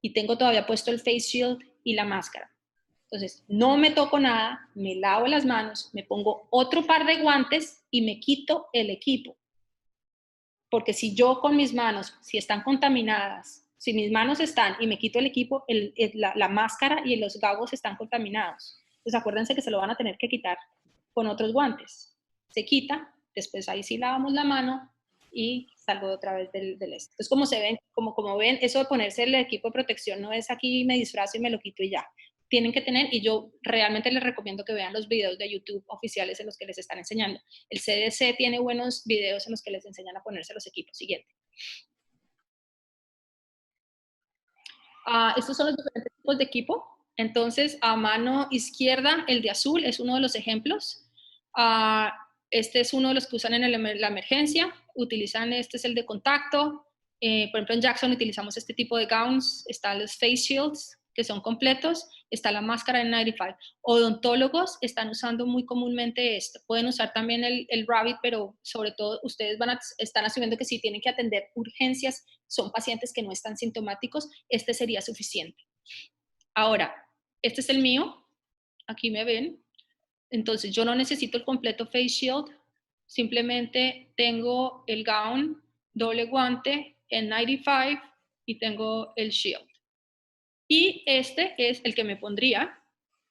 y tengo todavía puesto el face shield y la máscara. Entonces, no me toco nada, me lavo las manos, me pongo otro par de guantes y me quito el equipo. Porque si yo con mis manos, si están contaminadas, si mis manos están y me quito el equipo, la máscara y los gogles están contaminados. Entonces acuérdense que se lo van a tener que quitar con otros guantes. Se quita, después ahí sí lavamos la mano y salgo otra vez del este. Entonces como ven, eso de ponerse el equipo de protección no es aquí me disfrazo y me lo quito y ya. Tienen que tener, y yo realmente les recomiendo que vean los videos de YouTube oficiales en los que les están enseñando. El CDC tiene buenos videos en los que les enseñan a ponerse los equipos. Siguiente. Estos son los diferentes tipos de equipo. Entonces, a mano izquierda, el de azul es uno de los ejemplos. Este es uno de los que usan en la emergencia. Utilizan, este es el de contacto. Por ejemplo, en Jackson utilizamos este tipo de gowns. Están los face shields, que son completos. Está la máscara en 95. Odontólogos están usando muy comúnmente esto. Pueden usar también el Rabbit, pero sobre todo ustedes están asumiendo que si tienen que atender urgencias, son pacientes que no están sintomáticos, este sería suficiente. Ahora, este es el mío. Aquí me ven. Entonces, yo no necesito el completo face shield. Simplemente tengo el gown, doble guante, el 95 y tengo el shield. Y este es el que me pondría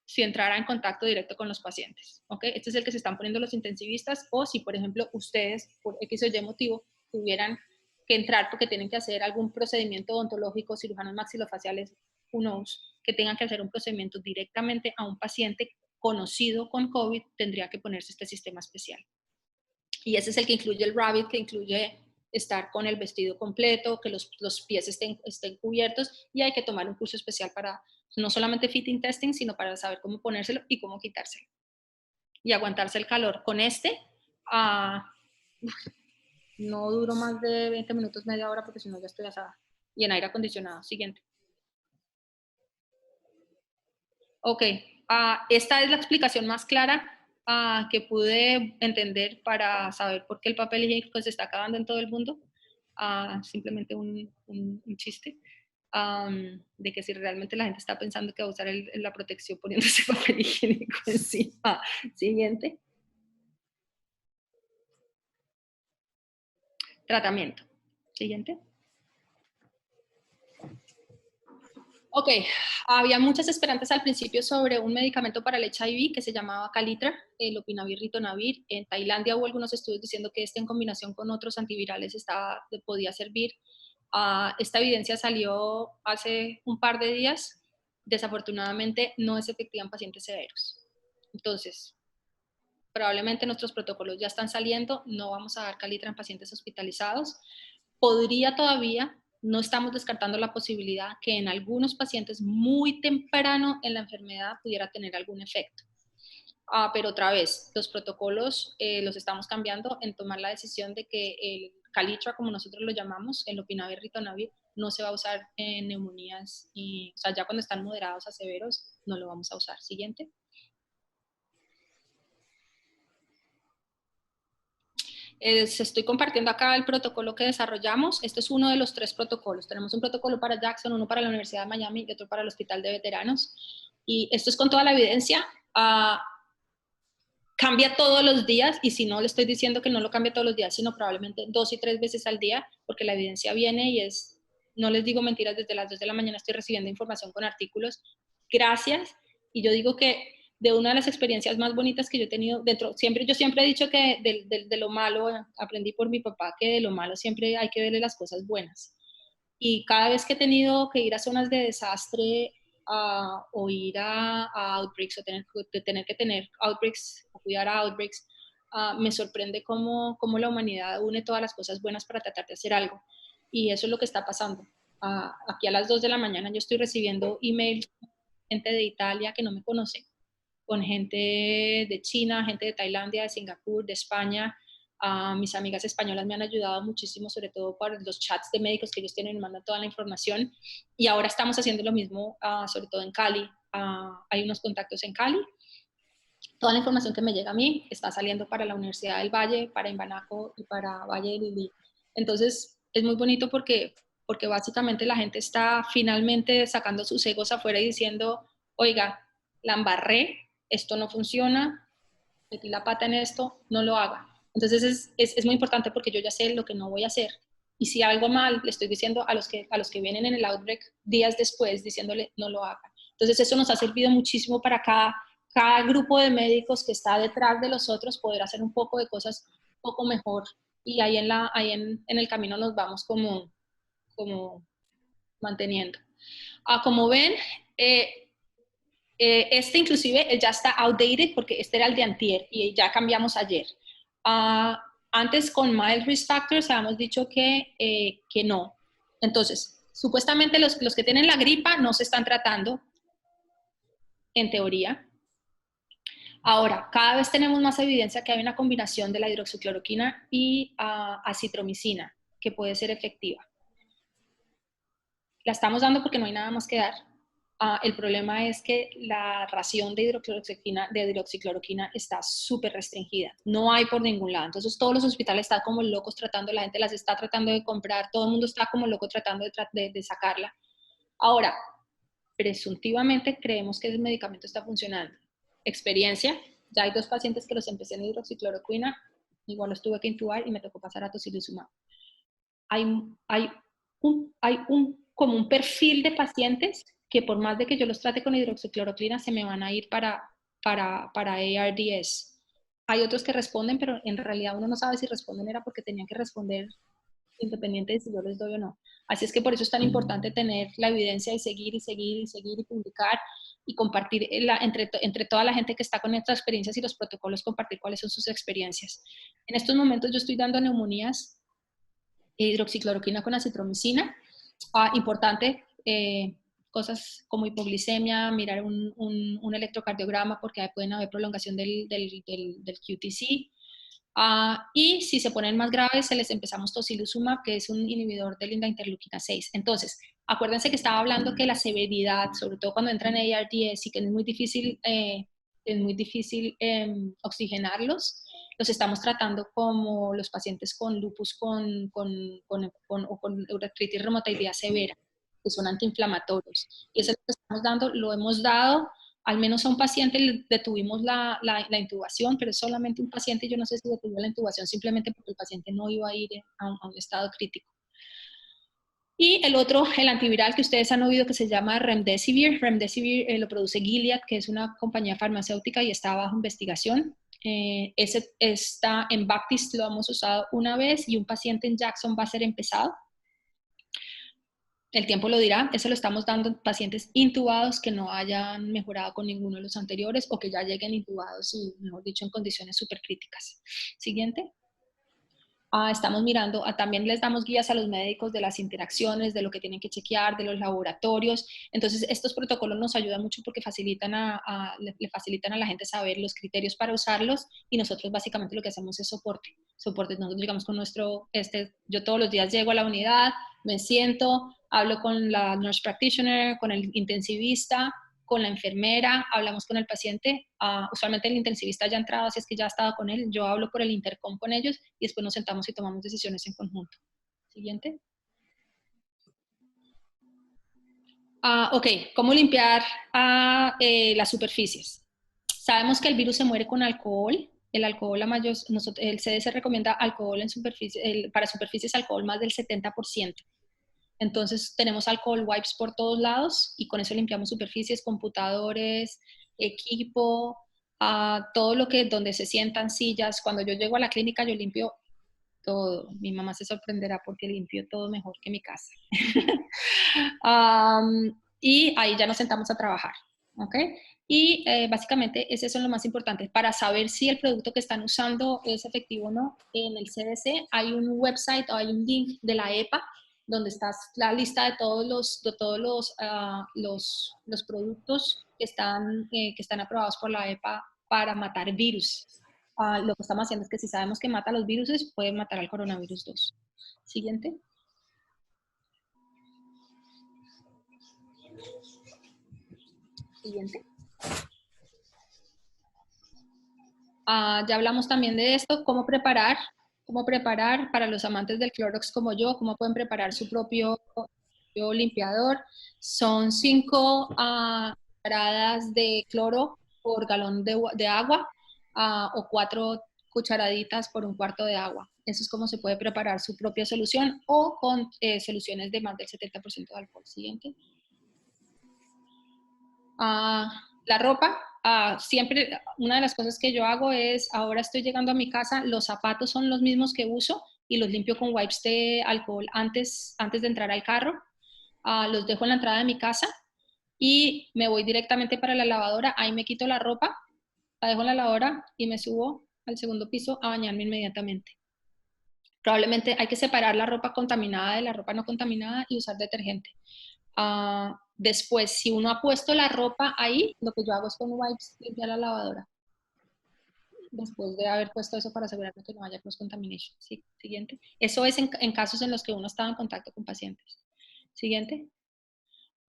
si entrara en contacto directo con los pacientes. ¿Okay? Este es el que se están poniendo los intensivistas o si, por ejemplo, ustedes, por X o Y motivo, tuvieran que entrar porque tienen que hacer algún procedimiento odontológico, cirujanos maxilofaciales, who knows, que tengan que hacer un procedimiento directamente a un paciente conocido con COVID, tendría que ponerse este sistema especial. Y ese es el que incluye el Rabbit, que incluye estar con el vestido completo, que los pies estén cubiertos y hay que tomar un curso especial para no solamente fitting testing, sino para saber cómo ponérselo y cómo quitárselo. Y aguantarse el calor. Con este, No duro más de 20 minutos, media hora, porque si no ya estoy asada. Y en aire acondicionado. Siguiente. Ok, esta es la explicación más clara que pude entender para saber por qué el papel higiénico se está acabando en todo el mundo. Simplemente un chiste de que si realmente la gente está pensando que va a usar la protección poniéndose papel higiénico encima. Siguiente. Tratamiento. Siguiente. Ok, había muchas esperanzas al principio sobre un medicamento para el HIV que se llamaba Calitra, el Lopinavir Ritonavir. En Tailandia hubo algunos estudios diciendo que este en combinación con otros antivirales podía servir. Esta evidencia salió hace un par de días. Desafortunadamente no es efectiva en pacientes severos. Entonces, probablemente nuestros protocolos ya están saliendo, no vamos a dar Calitra en pacientes hospitalizados. Podría todavía, no estamos descartando la posibilidad que en algunos pacientes muy temprano en la enfermedad pudiera tener algún efecto. Pero otra vez, los protocolos los estamos cambiando en tomar la decisión de que el Calitra, como nosotros lo llamamos, el Lopinavir Ritonavir, no se va a usar en neumonías, o sea, ya cuando están moderados a severos, no lo vamos a usar. Siguiente. Estoy compartiendo acá el protocolo que desarrollamos. Este es uno de los 3 protocolos. Tenemos un protocolo para Jackson, uno para la Universidad de Miami y otro para el Hospital de Veteranos. Y esto es con toda la evidencia. Cambia todos los días, y si no le estoy diciendo que no lo cambia todos los días, sino probablemente 2 y 3 veces al día, porque la evidencia viene y no les digo mentiras, desde las 2 de la mañana estoy recibiendo información con artículos. Gracias. Y yo digo que de una de las experiencias más bonitas que yo he tenido yo siempre he dicho que de lo malo, aprendí por mi papá que de lo malo siempre hay que verle las cosas buenas. Y cada vez que he tenido que ir a zonas de desastre o ir a outbreaks o tener que tener outbreaks o cuidar a outbreaks, me sorprende cómo la humanidad une todas las cosas buenas para tratar de hacer algo. Y eso es lo que está pasando. Aquí a las 2 de la mañana yo estoy recibiendo emails de gente de Italia que no me conoce, con gente de China, gente de Tailandia, de Singapur, de España. Mis amigas españolas me han ayudado muchísimo, sobre todo por los chats de médicos que ellos tienen, me mandan toda la información. Y ahora estamos haciendo lo mismo, sobre todo en Cali. Hay unos contactos en Cali. Toda la información que me llega a mí está saliendo para la Universidad del Valle, para Imbanaco y para Valle de Lili. Entonces, es muy bonito porque básicamente la gente está finalmente sacando sus egos afuera y diciendo, oiga, la embarré, esto no funciona, metí la pata en esto, no lo haga. Entonces es muy importante porque yo ya sé lo que no voy a hacer. Y si algo mal, le estoy diciendo a los que vienen en el outbreak días después, diciéndole no lo hagan. Entonces eso nos ha servido muchísimo para cada grupo de médicos que está detrás de los otros poder hacer un poco de cosas un poco mejor. Y ahí en el camino nos vamos como manteniendo. Como ven, este inclusive ya está outdated porque este era el de antier y ya cambiamos ayer. Antes con mild risk factors habíamos dicho que no. Entonces, supuestamente los que tienen la gripa no se están tratando, en teoría. Ahora, cada vez tenemos más evidencia que hay una combinación de la hidroxicloroquina y acitromicina que puede ser efectiva. La estamos dando porque no hay nada más que dar. El problema es que la ración de hidroxicloroquina está súper restringida. No hay por ningún lado. Entonces todos los hospitales están como locos tratando, la gente las está tratando de comprar, todo el mundo está como loco tratando de sacarla. Ahora, presuntivamente creemos que ese medicamento está funcionando. Experiencia, ya hay 2 pacientes que los empecé en hidroxicloroquina, igual los tuve que intubar y me tocó pasar a tocilizumab. Hay como un perfil de pacientes que por más de que yo los trate con hidroxicloroquina se me van a ir para ARDS. Hay otros que responden, pero en realidad uno no sabe si responden era porque tenían que responder independiente de si yo les doy o no. Así es que por eso es tan importante tener la evidencia y seguir y seguir y seguir y publicar y compartir entre toda la gente que está con estas experiencias y los protocolos, compartir cuáles son sus experiencias. En estos momentos yo estoy dando neumonías, hidroxicloroquina con acitromicina. Importante, cosas como hipoglicemia, mirar un electrocardiograma porque pueden haber prolongación del QTC. Y si se ponen más graves, se les empezamos tocilizumab, que es un inhibidor de la interleuquina 6. Entonces, acuérdense que estaba hablando que la severidad, sobre todo cuando entran en ARDS y que es muy difícil oxigenarlos, los estamos tratando como los pacientes con lupus o con artritis reumatoidea severa, que son antiinflamatorios. Y eso es lo que estamos dando, lo hemos dado. Al menos a un paciente le detuvimos la intubación, pero es solamente un paciente, yo no sé si detuvo la intubación simplemente porque el paciente no iba a ir a un estado crítico. Y el otro, el antiviral que ustedes han oído que se llama Remdesivir. Remdesivir lo produce Gilead, que es una compañía farmacéutica y está bajo investigación. Ese está en Baptist, lo hemos usado una vez y un paciente en Jackson va a ser empezado. El tiempo lo dirá, eso lo estamos dando en pacientes intubados que no hayan mejorado con ninguno de los anteriores o que ya lleguen intubados y, mejor dicho, en condiciones súper críticas. Siguiente. Estamos mirando, también les damos guías a los médicos de las interacciones, de lo que tienen que chequear, de los laboratorios. Entonces, estos protocolos nos ayudan mucho porque le facilitan a la gente saber los criterios para usarlos y nosotros básicamente lo que hacemos es soporte. Nosotros llegamos con yo todos los días llego a la unidad, me siento, hablo con la nurse practitioner, con el intensivista, con la enfermera, hablamos con el paciente, usualmente el intensivista ya ha entrado, así es que ya ha estado con él, yo hablo por el intercom con ellos y después nos sentamos y tomamos decisiones en conjunto. Siguiente. Ok, ¿cómo limpiar las superficies? Sabemos que el virus se muere con alcohol. El alcohol, el CDC recomienda alcohol para superficies, alcohol más del 70%. Entonces tenemos alcohol wipes por todos lados y con eso limpiamos superficies, computadores, equipo, todo lo que donde se sientan sillas. Cuando yo llego a la clínica yo limpio todo. Mi mamá se sorprenderá porque limpio todo mejor que mi casa. Y ahí ya nos sentamos a trabajar, ¿ok? Y básicamente ese es lo más importante. Para saber si el producto que están usando es efectivo o no, en el CDC hay un website o hay un link de la EPA donde está la lista de todos los productos que están aprobados por la EPA para matar virus. Lo que estamos haciendo es que si sabemos que mata los virus, puede matar al coronavirus 2. Siguiente. Siguiente. Ya hablamos también de esto, cómo preparar para los amantes del Clorox como yo, cómo pueden preparar su propio limpiador. Son 5 cucharadas de cloro por galón de agua o 4 cucharaditas por un cuarto de agua. Eso es como se puede preparar su propia solución o con soluciones de más del 70% de alcohol. Siguiente. La ropa, siempre una de las cosas que yo hago es, ahora estoy llegando a mi casa, los zapatos son los mismos que uso y los limpio con wipes de alcohol antes de entrar al carro. Los dejo en la entrada de mi casa y me voy directamente para la lavadora, ahí me quito la ropa, la dejo en la lavadora y me subo al segundo piso a bañarme inmediatamente. Probablemente hay que separar la ropa contaminada de la ropa no contaminada y usar detergente. Después, si uno ha puesto la ropa ahí, lo que yo hago es con wipes limpiar la lavadora. Después de haber puesto eso para asegurarme que no haya cross contamination. Sí, siguiente. Eso es en casos en los que uno estaba en contacto con pacientes. Siguiente.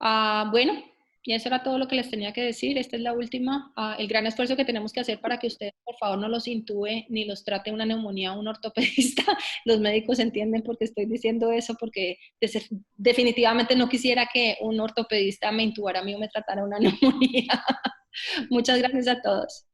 Bueno, y eso era todo lo que les tenía que decir. Esta es la última. El gran esfuerzo que tenemos que hacer para que ustedes, por favor, no los intube ni los trate una neumonía un ortopedista. Los médicos entienden por qué estoy diciendo eso, porque definitivamente no quisiera que un ortopedista me intubara a mí o me tratara una neumonía. Muchas gracias a todos.